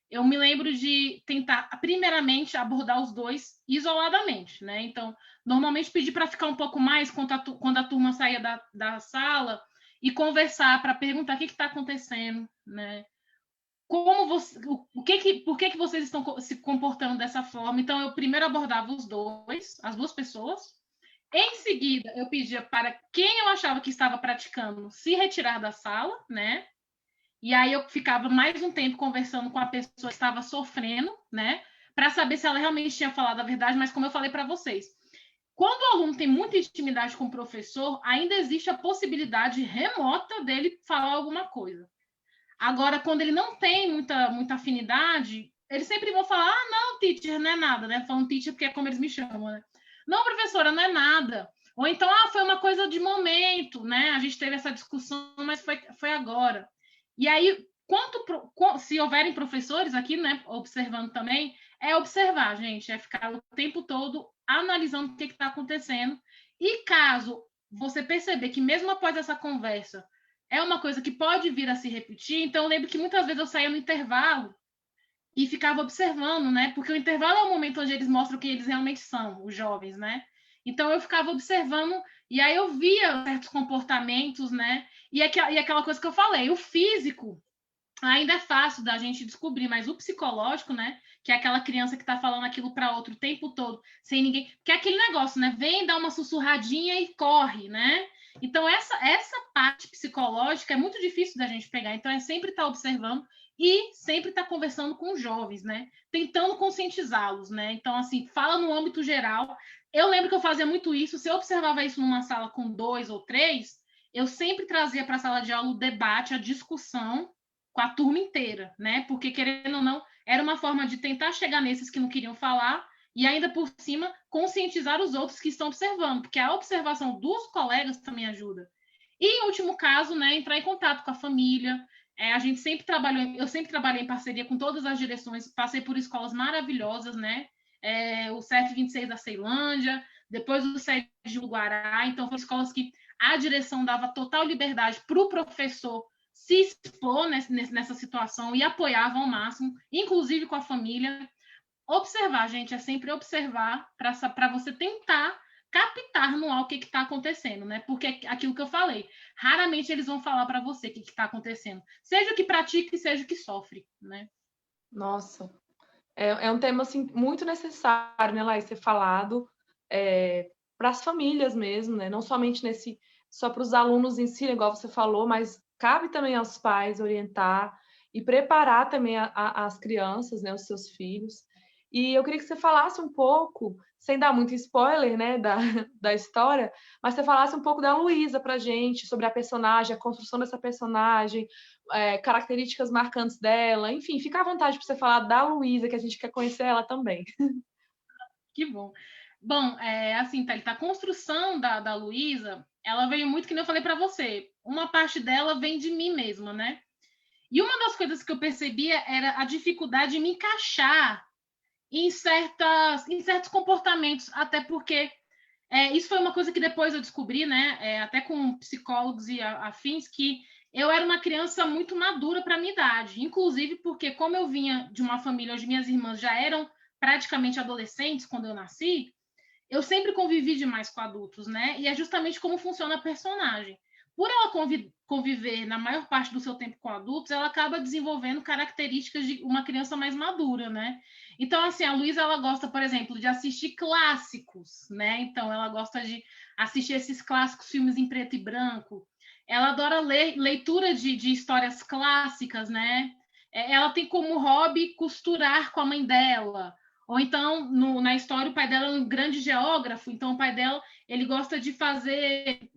[SPEAKER 2] eu me lembro de tentar, primeiramente, abordar os dois isoladamente, né? Então, normalmente pedi para ficar um pouco mais quando a turma saía da sala e conversar para perguntar o que está acontecendo, né? Como você, por que vocês estão se comportando dessa forma? Então, eu primeiro abordava as duas pessoas. Em seguida, eu pedia para quem eu achava que estava praticando se retirar da sala, né? E aí eu ficava mais um tempo conversando com a pessoa que estava sofrendo, né? Para saber se ela realmente tinha falado a verdade, mas como eu falei para vocês, quando o aluno tem muita intimidade com o professor, ainda existe a possibilidade remota dele falar alguma coisa. Agora, quando ele não tem muita afinidade, eles sempre vão falar, não, teacher, não é nada, né? Falando teacher porque é como eles me chamam, né? Não, professora, não é nada. Ou então, foi uma coisa de momento, né? A gente teve essa discussão, mas foi agora. E aí, se houverem professores aqui, né, observando também, observar, gente, ficar o tempo todo analisando o que está acontecendo. E caso você perceber que mesmo após essa conversa, é uma coisa que pode vir a se repetir, então eu lembro que muitas vezes eu saía no intervalo e ficava observando, né? Porque o intervalo é o momento onde eles mostram quem eles realmente são, os jovens, né? Então eu ficava observando e aí eu via certos comportamentos, né? E aquela coisa que eu falei, o físico ainda é fácil da gente descobrir, mas o psicológico, né? Que é aquela criança que tá falando aquilo para outro o tempo todo, sem ninguém. Que é aquele negócio, né? Vem dar uma sussurradinha e corre, né? Então, essa parte psicológica é muito difícil da gente pegar. Então, é sempre estar observando e sempre estar conversando com os jovens, né? Tentando conscientizá-los, né? Então, assim, fala no âmbito geral. Eu lembro que eu fazia muito isso. Se eu observava isso numa sala com 2 ou 3, eu sempre trazia para a sala de aula o debate, a discussão com a turma inteira, né? Porque, querendo ou não, era uma forma de tentar chegar nesses que não queriam falar e ainda por cima conscientizar os outros que estão observando, porque a observação dos colegas também ajuda. E, em último caso, né, entrar em contato com a família. A gente sempre trabalhou, eu sempre trabalhei em parceria com todas as direções, passei por escolas maravilhosas, né? O CEF 26 da Ceilândia, depois o CEF de Guará, então foram escolas que a direção dava total liberdade para o professor se expor nessa situação e apoiava ao máximo, inclusive com a família. Observar, gente, é sempre observar para você tentar captar no ar o que está acontecendo, né? Porque aquilo que eu falei, raramente eles vão falar para você o que está acontecendo, seja o que pratica e seja o que sofre, né?
[SPEAKER 1] Nossa, é um tema assim muito necessário, né, Laís, ser falado para as famílias mesmo, né? Não somente só para os alunos em si, igual você falou, mas cabe também aos pais orientar e preparar também as crianças, né, os seus filhos. E eu queria que você falasse um pouco, sem dar muito spoiler, né, da história, mas você falasse um pouco da Luísa para a gente, sobre a personagem, a construção dessa personagem, características marcantes dela, enfim, fica à vontade para você falar da Luísa, que a gente quer conhecer ela também.
[SPEAKER 2] Que bom. Bom, assim, Thalita, a construção da Luísa, ela veio muito, que nem eu falei para você, uma parte dela vem de mim mesma, né? E uma das coisas que eu percebia era a dificuldade de me encaixar em certos comportamentos, até porque isso foi uma coisa que depois eu descobri, né, até com psicólogos e afins, que eu era uma criança muito madura para a minha idade, inclusive porque, como eu vinha de uma família onde minhas irmãs já eram praticamente adolescentes quando eu nasci, eu sempre convivi demais com adultos, né? E é justamente como funciona a personagem. Por ela conviver na maior parte do seu tempo com adultos, ela acaba desenvolvendo características de uma criança mais madura, né? Então, assim, a Luísa, ela gosta, por exemplo, de assistir clássicos, né? Então, ela gosta de assistir esses clássicos filmes em preto e branco. Ela adora leitura de histórias clássicas, né? Ela tem como hobby costurar com a mãe dela, Ou então, na história, o pai dela é um grande geógrafo, então o pai dela ele gosta de fazer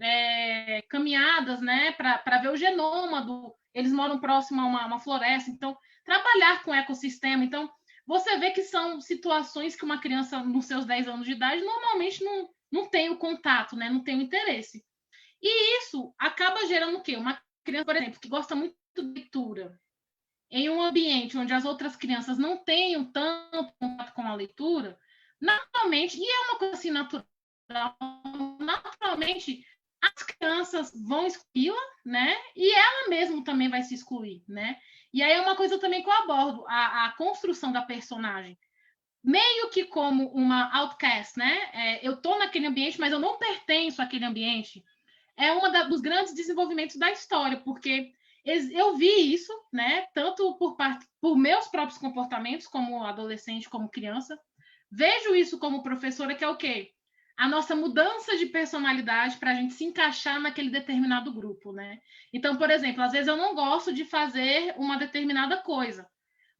[SPEAKER 2] caminhadas, né, para ver o genoma do... Eles moram próximo a uma floresta, então trabalhar com o ecossistema. Então, você vê que são situações que uma criança, nos seus 10 anos de idade, normalmente não tem o contato, né, não tem o interesse. E isso acaba gerando o quê? Uma criança, por exemplo, que gosta muito de leitura, em um ambiente onde as outras crianças não tenham tanto contato com a leitura, naturalmente, e é uma coisa assim natural, naturalmente as crianças vão excluí-la, né? E ela mesma também vai se excluir, né? E aí é uma coisa também que eu abordo, a construção da personagem. Meio que como uma outcast, né? Eu tô naquele ambiente, mas eu não pertenço àquele ambiente. É um dos grandes desenvolvimentos da história, porque eu vi isso, né? Tanto por meus próprios comportamentos, como adolescente, como criança. Vejo isso como professora, que é o quê? A nossa mudança de personalidade para a gente se encaixar naquele determinado grupo, né? Então, por exemplo, às vezes eu não gosto de fazer uma determinada coisa,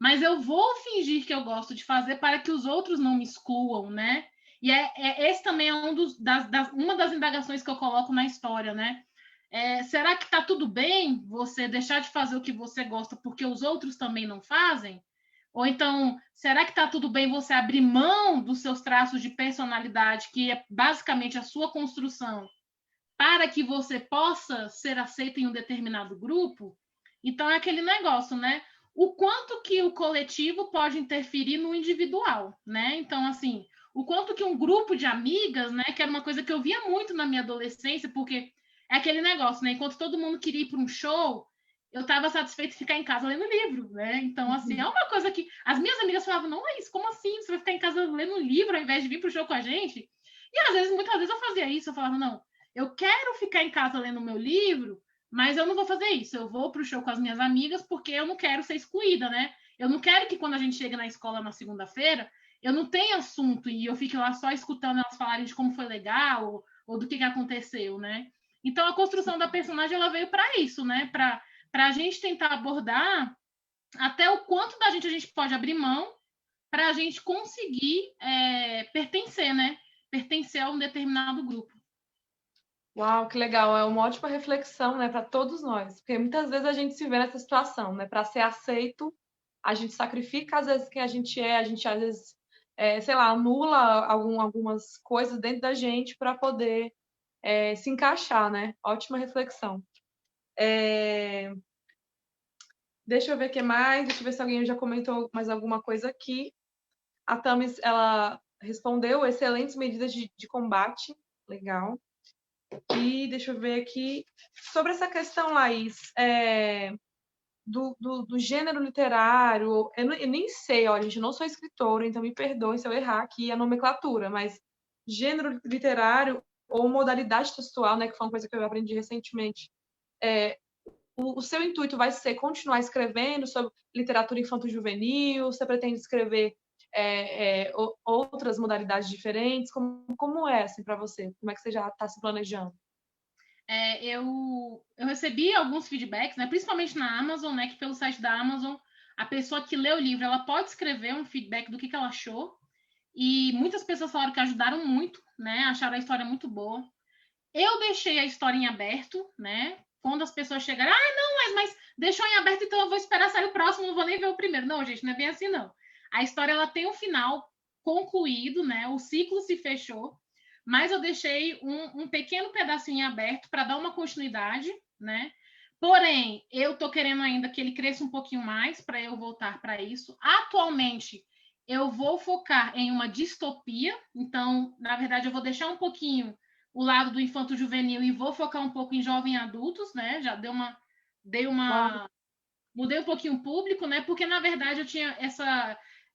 [SPEAKER 2] mas eu vou fingir que eu gosto de fazer para que os outros não me excluam, né? E esse também é uma das indagações que eu coloco na história, né? Será que está tudo bem você deixar de fazer o que você gosta porque os outros também não fazem? Ou então, será que está tudo bem você abrir mão dos seus traços de personalidade, que é basicamente a sua construção, para que você possa ser aceito em um determinado grupo? Então, é aquele negócio, né? O quanto que o coletivo pode interferir no individual, né? Então, assim, o quanto que um grupo de amigas, né? Que era uma coisa que eu via muito na minha adolescência, porque é aquele negócio, né? Enquanto todo mundo queria ir para um show, eu estava satisfeita de ficar em casa lendo livro, né? Então, assim, é uma coisa que as minhas amigas falavam, não é isso, como assim? Você vai ficar em casa lendo livro ao invés de vir para o show com a gente? E às vezes, muitas vezes eu fazia isso, eu falava, não, eu quero ficar em casa lendo o meu livro, mas eu não vou fazer isso. Eu vou para o show com as minhas amigas porque eu não quero ser excluída, né? Eu não quero que quando a gente chega na escola na segunda-feira, eu não tenha assunto e eu fique lá só escutando elas falarem de como foi legal ou do que aconteceu, né? Então, a construção da personagem ela veio para isso, né? Para a gente tentar abordar até o quanto da gente a gente pode abrir mão para a gente conseguir pertencer, né? Pertencer a um determinado grupo.
[SPEAKER 1] Uau, que legal! É uma ótima reflexão, né, para todos nós, porque muitas vezes a gente se vê nessa situação, né? Para ser aceito, a gente sacrifica às vezes quem a gente às vezes, sei lá, anula algumas coisas dentro da gente para poder se encaixar, né? Ótima reflexão. Deixa eu ver o que mais, deixa eu ver se alguém já comentou mais alguma coisa aqui. A Thames, ela respondeu, excelentes medidas de combate, legal. E deixa eu ver aqui, sobre essa questão, Laís, do gênero literário, eu nem sei, olha, gente, eu não sou escritora, então me perdoe se eu errar aqui a nomenclatura, mas gênero literário ou modalidade textual, né, que foi uma coisa que eu aprendi recentemente, o seu intuito vai ser continuar escrevendo sobre literatura infanto-juvenil? Você pretende escrever outras modalidades diferentes? Como é assim para você? Como é que você já está se planejando?
[SPEAKER 2] Eu recebi alguns feedbacks, né, principalmente na Amazon, né, que pelo site da Amazon, a pessoa que lê o livro, ela pode escrever um feedback do que ela achou, e muitas pessoas falaram que ajudaram muito, né, acharam a história muito boa. Eu deixei a história em aberto, né, quando as pessoas chegaram, não, mas deixou em aberto, então eu vou esperar sair o próximo, não vou nem ver o primeiro. Não, gente, não é bem assim, não. A história, ela tem um final concluído, né, o ciclo se fechou, mas eu deixei um pequeno pedacinho em aberto para dar uma continuidade, né? Porém, eu tô querendo ainda que ele cresça um pouquinho mais para eu voltar para isso. Atualmente, eu vou focar em uma distopia, então, na verdade, eu vou deixar um pouquinho o lado do infanto-juvenil e vou focar um pouco em jovem adultos, né? Já mudei um pouquinho o público, né? Porque, na verdade, eu tinha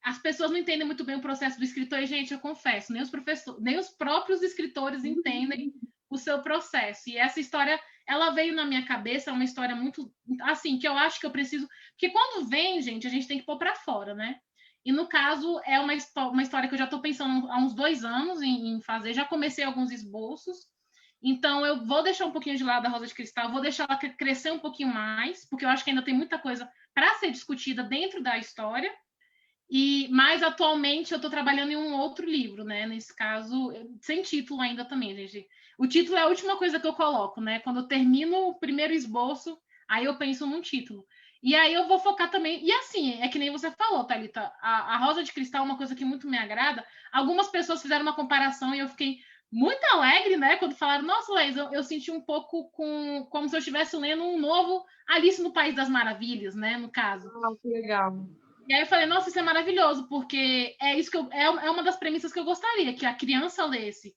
[SPEAKER 2] as pessoas não entendem muito bem o processo do escritor, e, gente, eu confesso, nem os próprios escritores entendem o seu processo. E essa história, ela veio na minha cabeça, é uma história muito, assim, que eu acho que eu preciso... Porque quando vem, gente, a gente tem que pôr para fora, né? E, no caso, é uma história que eu já estou pensando há uns 2 anos em fazer, já comecei alguns esboços, então eu vou deixar um pouquinho de lado a Rosa de Cristal, vou deixar ela crescer um pouquinho mais, porque eu acho que ainda tem muita coisa para ser discutida dentro da história, Mas atualmente eu estou trabalhando em um outro livro, né? Nesse caso, sem título ainda também, gente. O título é a última coisa que eu coloco, né? Quando eu termino o primeiro esboço, aí eu penso num título. E aí eu vou focar também. E assim, é que nem você falou, Thalita, a Rosa de Cristal é uma coisa que muito me agrada. Algumas pessoas fizeram uma comparação e eu fiquei muito alegre, né? Quando falaram, nossa, Laís, eu senti um pouco como se eu estivesse lendo um novo Alice no País das Maravilhas, né? No caso.
[SPEAKER 1] Ah, que legal.
[SPEAKER 2] E aí eu falei, nossa, isso é maravilhoso, porque é isso que é uma das premissas que eu gostaria, que a criança lesse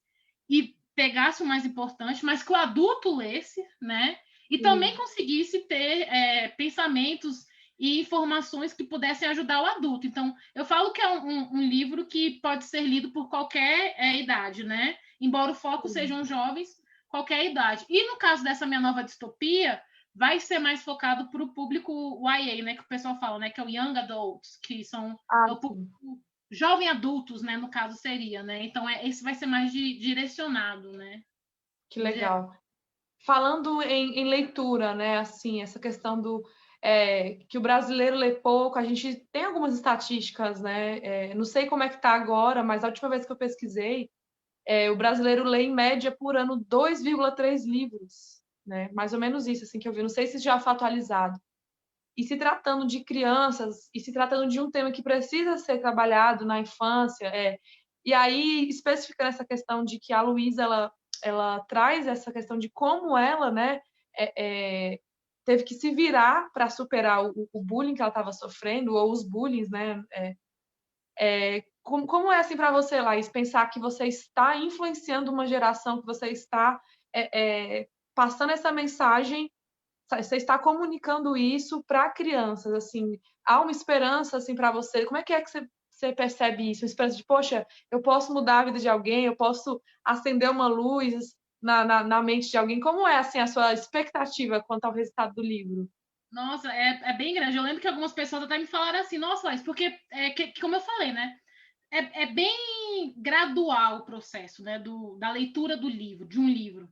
[SPEAKER 2] e pegasse o mais importante, mas que o adulto lesse, né? E também conseguisse ter pensamentos e informações que pudessem ajudar o adulto. Então, eu falo que é um livro que pode ser lido por qualquer idade, né? Embora o foco sejam jovens, qualquer idade. E no caso dessa minha nova distopia, vai ser mais focado para o público YA, né? Que o pessoal fala, né? Que é o Young Adults, que são o público jovem adultos, né? No caso seria, né? Então esse vai ser mais direcionado, né?
[SPEAKER 1] Que legal. Falando em leitura, né? Assim, essa questão do que o brasileiro lê pouco, a gente tem algumas estatísticas, né? Não sei como é que está agora, mas a última vez que eu pesquisei, o brasileiro lê em média por ano 2,3 livros, né? Mais ou menos isso, assim, que eu vi. Não sei se já foi atualizado. E se tratando de crianças, e se tratando de um tema que precisa ser trabalhado na infância, e aí especificando essa questão de que a Luísa ela traz essa questão de como ela, né, teve que se virar para superar o bullying que ela estava sofrendo, ou os bullying, né? Como é assim para você, Laís, pensar que você está influenciando uma geração, que você está passando essa mensagem, você está comunicando isso para crianças, assim, há uma esperança assim para você? Como é que você percebe isso? Uma esperança de, poxa, eu posso mudar a vida de alguém, eu posso acender uma luz na mente de alguém. Como é assim a sua expectativa quanto ao resultado do livro?
[SPEAKER 2] Nossa, é bem grande. Eu lembro que algumas pessoas até me falaram assim, nossa, Laís, porque, como eu falei, né? É bem gradual o processo, né? Da leitura do livro, de um livro.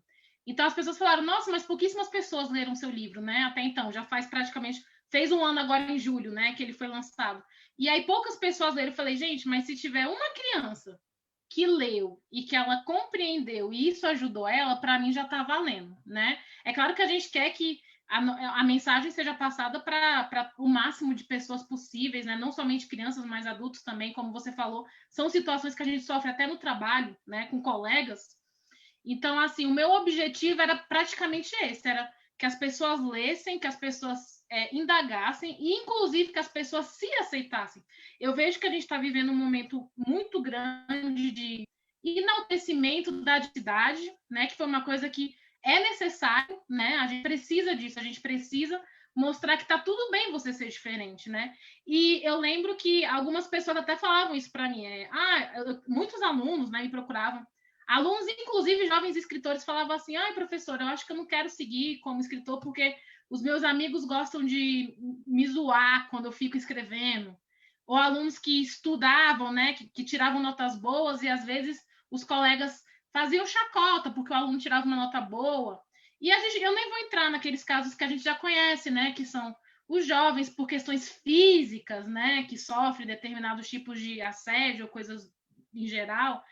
[SPEAKER 2] Então as pessoas falaram, nossa, mas pouquíssimas pessoas leram seu livro, né? Até então, já faz praticamente, fez um ano agora em julho, né? Que ele foi lançado. E aí poucas pessoas leram. Eu falei, gente, mas se tiver uma criança que leu e que ela compreendeu e isso ajudou ela, para mim já está valendo, né? É claro que a gente quer que a mensagem seja passada para o máximo de pessoas possíveis, né? Não somente crianças, mas adultos também, como você falou, são situações que a gente sofre até no trabalho, né? Com colegas. Então, assim, o meu objetivo era praticamente esse, era que as pessoas lessem, que as pessoas indagassem e, inclusive, que as pessoas se aceitassem. Eu vejo que a gente está vivendo um momento muito grande de enaltecimento da diversidade, né? Que foi uma coisa que é necessário, né? A gente precisa disso, a gente precisa mostrar que está tudo bem você ser diferente, né? E eu lembro que algumas pessoas até falavam isso para mim. Muitos alunos, né, me procuravam. Alunos, inclusive jovens escritores, falavam assim: ai, professor, eu acho que eu não quero seguir como escritor porque os meus amigos gostam de me zoar quando eu fico escrevendo. Ou alunos que estudavam, né, que tiravam notas boas e às vezes os colegas faziam chacota porque o aluno tirava uma nota boa. E eu nem vou entrar naqueles casos que a gente já conhece, né, que são os jovens por questões físicas, né, que sofrem determinados tipos de assédio ou coisas em geral,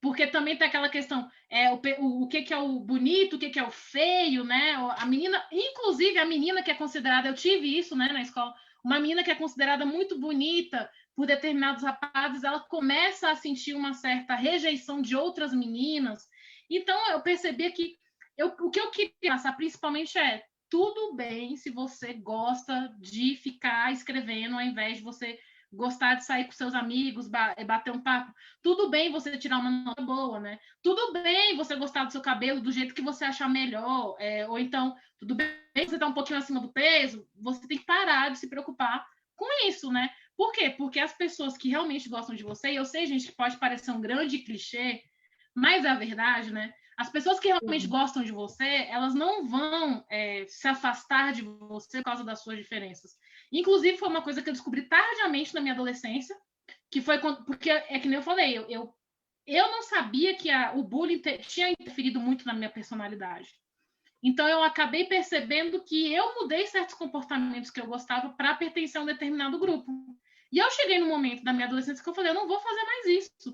[SPEAKER 2] porque também tem aquela questão, o que é o bonito, o que é o feio, né? A menina, inclusive a menina que é considerada, eu tive isso, né, na escola, uma menina que é considerada muito bonita por determinados rapazes, ela começa a sentir uma certa rejeição de outras meninas. Então eu percebi que o que eu queria passar principalmente tudo bem se você gosta de ficar escrevendo ao invés de você gostar de sair com seus amigos, bater um papo. Tudo bem você tirar uma nota boa, né? Tudo bem você gostar do seu cabelo do jeito que você achar melhor, ou então, tudo bem você estar um pouquinho acima do peso, você tem que parar de se preocupar com isso, né? Por quê? Porque as pessoas que realmente gostam de você, e eu sei, gente, que pode parecer um grande clichê, mas é a verdade, né? As pessoas que realmente gostam de você, elas não vão se afastar de você por causa das suas diferenças. Inclusive, foi uma coisa que eu descobri tardiamente na minha adolescência, que foi porque, que nem eu falei, eu não sabia que o bullying tinha interferido muito na minha personalidade. Então, eu acabei percebendo que eu mudei certos comportamentos que eu gostava para pertencer a um determinado grupo. E eu cheguei num momento da minha adolescência que eu falei, eu não vou fazer mais isso.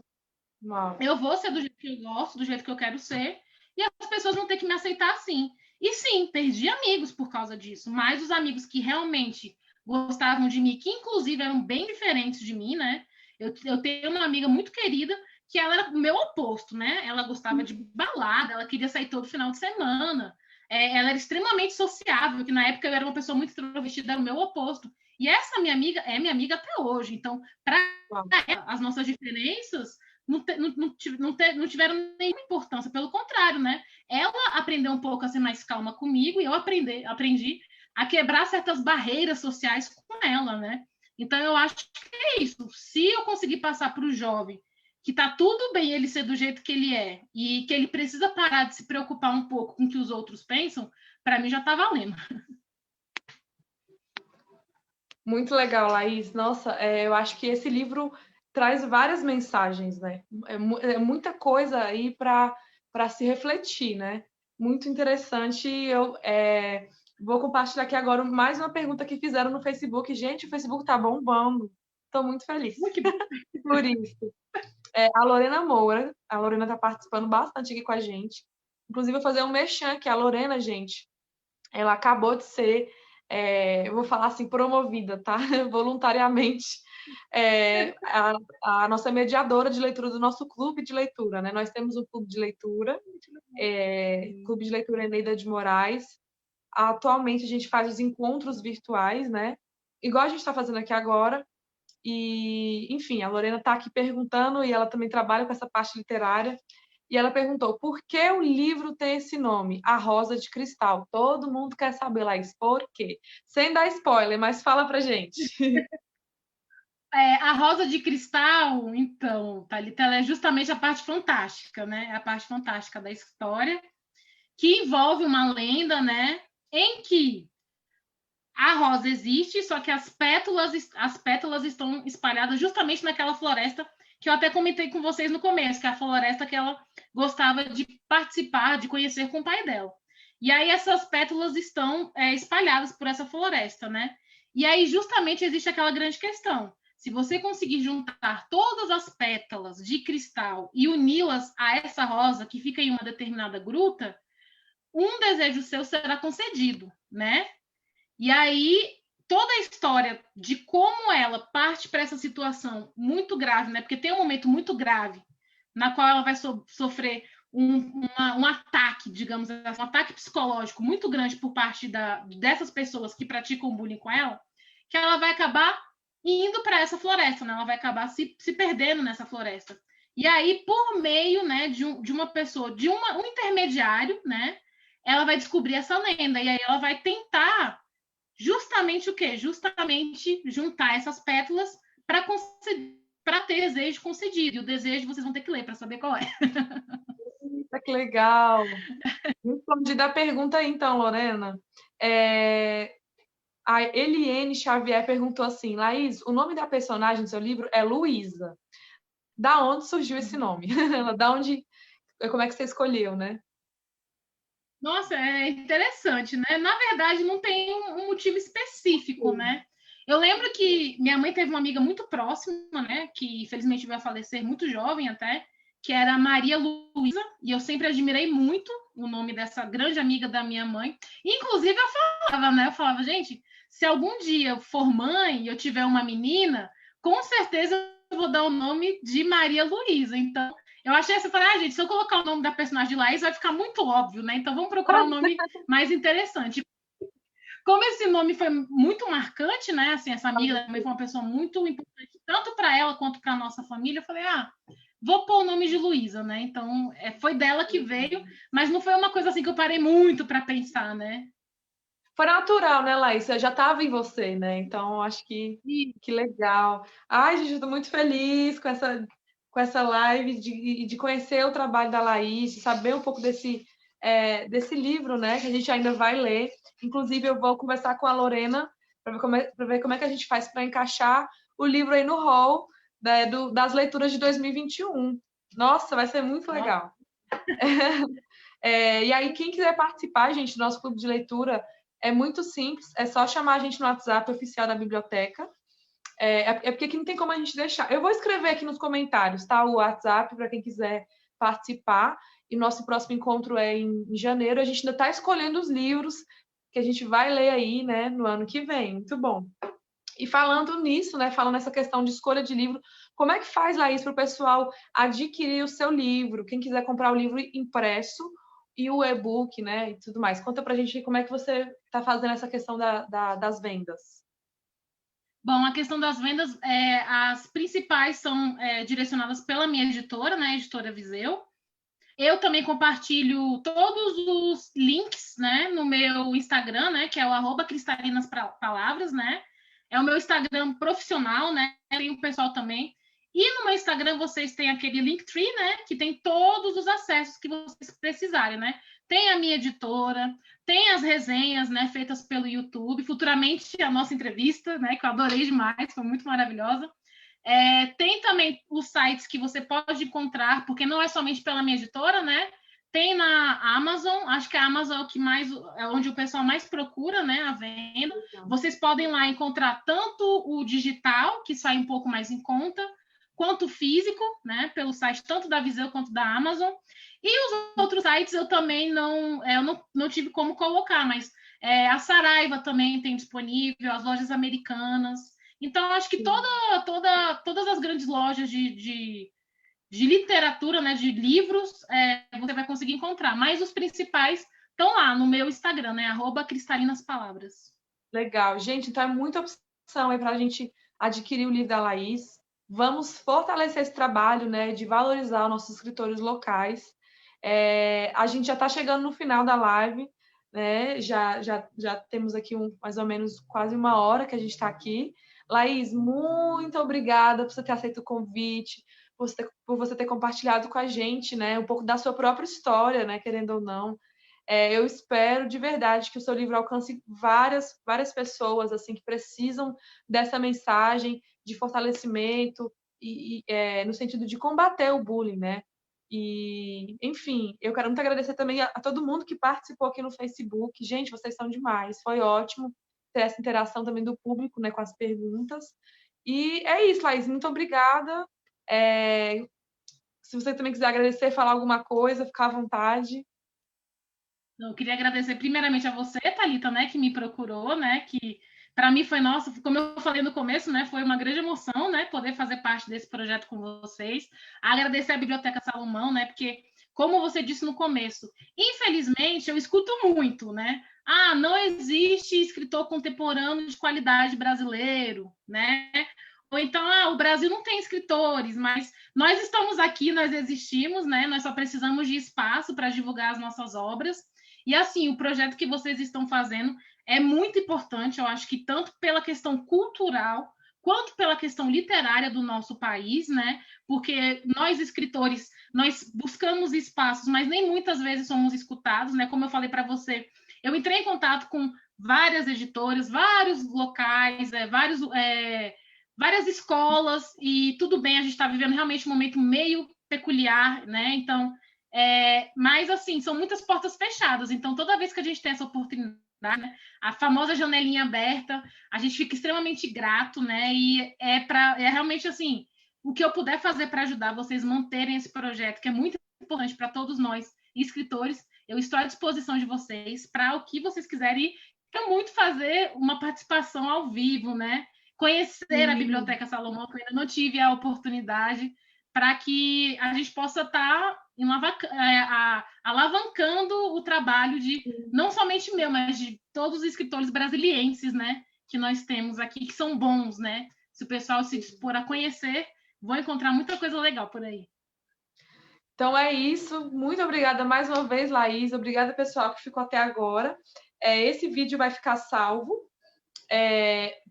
[SPEAKER 1] Uau.
[SPEAKER 2] Eu vou ser do jeito que eu gosto, do jeito que eu quero ser, e as pessoas vão ter que me aceitar assim. E sim, perdi amigos por causa disso, mas os amigos que realmente gostavam de mim, que inclusive eram bem diferentes de mim, né? Eu tenho uma amiga muito querida que ela era o meu oposto, né? Ela gostava de balada, ela queria sair todo final de semana. Ela era extremamente sociável, que na época eu era uma pessoa muito extrovertida, era o meu oposto. E essa minha amiga é minha amiga até hoje. Então, para ela, as nossas diferenças não tiveram nenhuma importância, pelo contrário, né? Ela aprendeu um pouco a ser mais calma comigo e eu aprendi a quebrar certas barreiras sociais com ela, né? Então, eu acho que é isso. Se eu conseguir passar para o jovem que tá tudo bem ele ser do jeito que ele é e que ele precisa parar de se preocupar um pouco com o que os outros pensam, para mim já tá valendo.
[SPEAKER 1] Muito legal, Laís. Nossa, eu acho que esse livro traz várias mensagens, né? É muita coisa aí para se refletir, né? Muito interessante. Eu vou compartilhar aqui agora mais uma pergunta que fizeram no Facebook. Gente, o Facebook tá bombando. Estou muito feliz por isso. A Lorena Moura, a Lorena está participando bastante aqui com a gente. Inclusive, vou fazer um merchan que a Lorena, gente, ela acabou de ser, eu vou falar assim, promovida, tá? Voluntariamente, a nossa mediadora de leitura do nosso clube de leitura, né? Nós temos um clube de leitura, Clube de Leitura Eneida de Moraes. Atualmente, a gente faz os encontros virtuais, né? Igual a gente está fazendo aqui agora. E, enfim, a Lorena está aqui perguntando, e ela também trabalha com essa parte literária, e ela perguntou, por que o livro tem esse nome, A Rosa de Cristal? Todo mundo quer saber, Laís, por quê? Sem dar spoiler, mas fala pra gente.
[SPEAKER 2] A Rosa de Cristal, então, Thalita, ela é justamente a parte fantástica, né? A parte fantástica da história, que envolve uma lenda, né? Em que a rosa existe, só que as pétalas estão espalhadas justamente naquela floresta que eu até comentei com vocês no começo, que é a floresta que ela gostava de participar, de conhecer com o pai dela. E aí essas pétalas estão espalhadas por essa floresta, né? E aí justamente existe aquela grande questão. Se você conseguir juntar todas as pétalas de cristal e uni-las a essa rosa que fica em uma determinada gruta, um desejo seu será concedido, né? E aí, toda a história de como ela parte para essa situação muito grave, né? Porque tem um momento muito grave na qual ela vai sofrer um ataque, digamos assim, um ataque psicológico muito grande por parte dessas pessoas que praticam bullying com ela, que ela vai acabar indo para essa floresta, né? Ela vai acabar se perdendo nessa floresta. E aí, por meio, né, de uma pessoa, de um intermediário, né? Ela vai descobrir essa lenda e aí ela vai tentar justamente o quê? Justamente juntar essas pétalas para ter desejo concedido. E o desejo vocês vão ter que ler para saber qual é.
[SPEAKER 1] Que legal! Respondida a pergunta aí, então, Lorena. A Eliane Xavier perguntou assim, Laís, o nome da personagem do seu livro é Luísa. Da onde surgiu esse nome? Como é que você escolheu, né?
[SPEAKER 2] Nossa, é interessante, né? Na verdade, não tem um motivo específico, né? Eu lembro que minha mãe teve uma amiga muito próxima, né? Que infelizmente veio a falecer muito jovem até, que era Maria Luísa, e eu sempre admirei muito o nome dessa grande amiga da minha mãe. Inclusive, eu falava, né? Eu falava, gente, se algum dia eu for mãe e eu tiver uma menina, com certeza eu vou dar o nome de Maria Luísa. Então, eu achei essa, falei, gente, se eu colocar o nome da personagem de Laís, vai ficar muito óbvio, né? Então vamos procurar um nome mais interessante. Como esse nome foi muito marcante, né? Assim, essa amiga também foi uma pessoa muito importante, tanto para ela quanto para a nossa família. Eu falei, vou pôr o nome de Luísa, né? Então, foi dela que veio, mas não foi uma coisa assim que eu parei muito para pensar, né?
[SPEAKER 1] Foi natural, né, Laís? Já estava em você, né? Então, acho que legal. Ai, gente, eu estou muito feliz com essa live, de conhecer o trabalho da Laís, de saber um pouco desse livro, né, que a gente ainda vai ler. Inclusive, eu vou conversar com a Lorena para ver como é que a gente faz para encaixar o livro aí no hall, né, das leituras de 2021. Nossa, vai ser muito legal. E aí, quem quiser participar, gente, do nosso clube de leitura, é muito simples, é só chamar a gente no WhatsApp oficial da biblioteca. É porque aqui não tem como a gente deixar. Eu vou escrever aqui nos comentários, tá? O WhatsApp, para quem quiser participar. E nosso próximo encontro é em janeiro. A gente ainda está escolhendo os livros que a gente vai ler aí, né, no ano que vem. Muito bom. E falando nisso, né, falando nessa questão de escolha de livro, como é que faz, Laís, para o pessoal adquirir o seu livro? Quem quiser comprar o livro impresso e o e-book, né, e tudo mais. Conta pra gente como é que você está fazendo essa questão das vendas.
[SPEAKER 2] Bom, a questão das vendas, as principais são direcionadas pela minha editora, né, a editora Viseu. Eu também compartilho todos os links, né, no meu Instagram, né, que é o @cristalinas_palavras, né? É o meu Instagram profissional, né? Tem o pessoal também. E no meu Instagram vocês têm aquele Linktree, né, que tem todos os acessos que vocês precisarem, né? Tem a minha editora, tem as resenhas, né, feitas pelo YouTube, futuramente a nossa entrevista, né, que eu adorei demais, foi muito maravilhosa. Tem também os sites que você pode encontrar, porque não é somente pela minha editora, né? Tem na Amazon, acho que a Amazon é o que mais, é onde o pessoal mais procura, né, a venda. Vocês podem lá encontrar tanto o digital, que sai um pouco mais em conta, quanto o físico, né, pelo site tanto da Viseu quanto da Amazon. E os outros sites eu também não tive como colocar, mas a Saraiva também tem disponível, as lojas americanas. Então, acho que todas as grandes lojas de literatura, né, de livros, você vai conseguir encontrar. Mas os principais estão lá no meu Instagram, né, @cristalinas_palavras.
[SPEAKER 1] Legal. Gente, então é muita opção aí para a gente adquirir o livro da Laís. Vamos fortalecer esse trabalho, né, de valorizar os nossos escritores locais. A gente já está chegando no final da live, né? Já temos aqui mais ou menos quase 1 hora que a gente está aqui. Laís, muito obrigada por você ter aceito o convite, por você ter compartilhado com a gente, né, um pouco da sua própria história, né, querendo ou não. Eu espero de verdade que o seu livro alcance várias pessoas assim que precisam dessa mensagem de fortalecimento no sentido de combater o bullying, né? E, enfim, eu quero muito agradecer também a todo mundo que participou aqui no Facebook. Gente, vocês são demais. Foi ótimo ter essa interação também do público, né, com as perguntas. E é isso, Laís. Muito obrigada. Se você também quiser agradecer, falar alguma coisa, ficar à vontade.
[SPEAKER 2] Eu queria agradecer primeiramente a você, Thalita, né, que me procurou, né, que para mim foi, nossa, como eu falei no começo, né, foi uma grande emoção, né, poder fazer parte desse projeto com vocês. Agradecer à Biblioteca Salomão, né, porque, como você disse no começo, infelizmente eu escuto muito, né, não existe escritor contemporâneo de qualidade brasileiro, né, ou então, o Brasil não tem escritores, mas nós estamos aqui, nós existimos, né, nós só precisamos de espaço para divulgar as nossas obras. E assim, o projeto que vocês estão fazendo é muito importante, eu acho que tanto pela questão cultural, quanto pela questão literária do nosso país, né? Porque nós, escritores, nós buscamos espaços, mas nem muitas vezes somos escutados, né? Como eu falei para você, eu entrei em contato com várias editoras, vários locais, várias escolas, e tudo bem, a gente está vivendo realmente um momento meio peculiar, né? Então, mas, assim, são muitas portas fechadas. Então, toda vez que a gente tem essa oportunidade, né, a famosa janelinha aberta, a gente fica extremamente grato, né? E é realmente, assim, o que eu puder fazer para ajudar vocês manterem esse projeto, que é muito importante para todos nós, escritores, eu estou à disposição de vocês para o que vocês quiserem. E quero muito fazer uma participação ao vivo, né? Conhecer a Biblioteca Salomão, que eu ainda não tive a oportunidade, para que a gente possa estar alavancando o trabalho de não somente meu, mas de todos os escritores brasilienses, né, que nós temos aqui, que são bons, né? Se o pessoal se dispor a conhecer, vão encontrar muita coisa legal por aí.
[SPEAKER 1] Então é isso. Muito obrigada mais uma vez, Laís. Obrigada, pessoal, que ficou até agora. Esse vídeo vai ficar salvo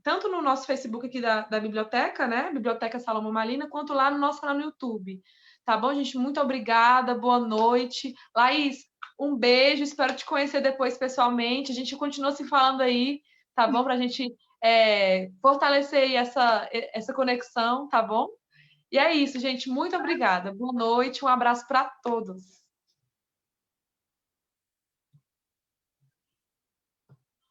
[SPEAKER 1] tanto no nosso Facebook aqui da biblioteca, né? Biblioteca Salomão Malina, quanto lá no nosso canal no YouTube. Tá bom, gente? Muito obrigada, boa noite. Laís, um beijo, espero te conhecer depois pessoalmente. A gente continua se falando aí, tá bom? Pra gente fortalecer aí essa conexão, tá bom? E é isso, gente. Muito obrigada. Boa noite, um abraço para todos.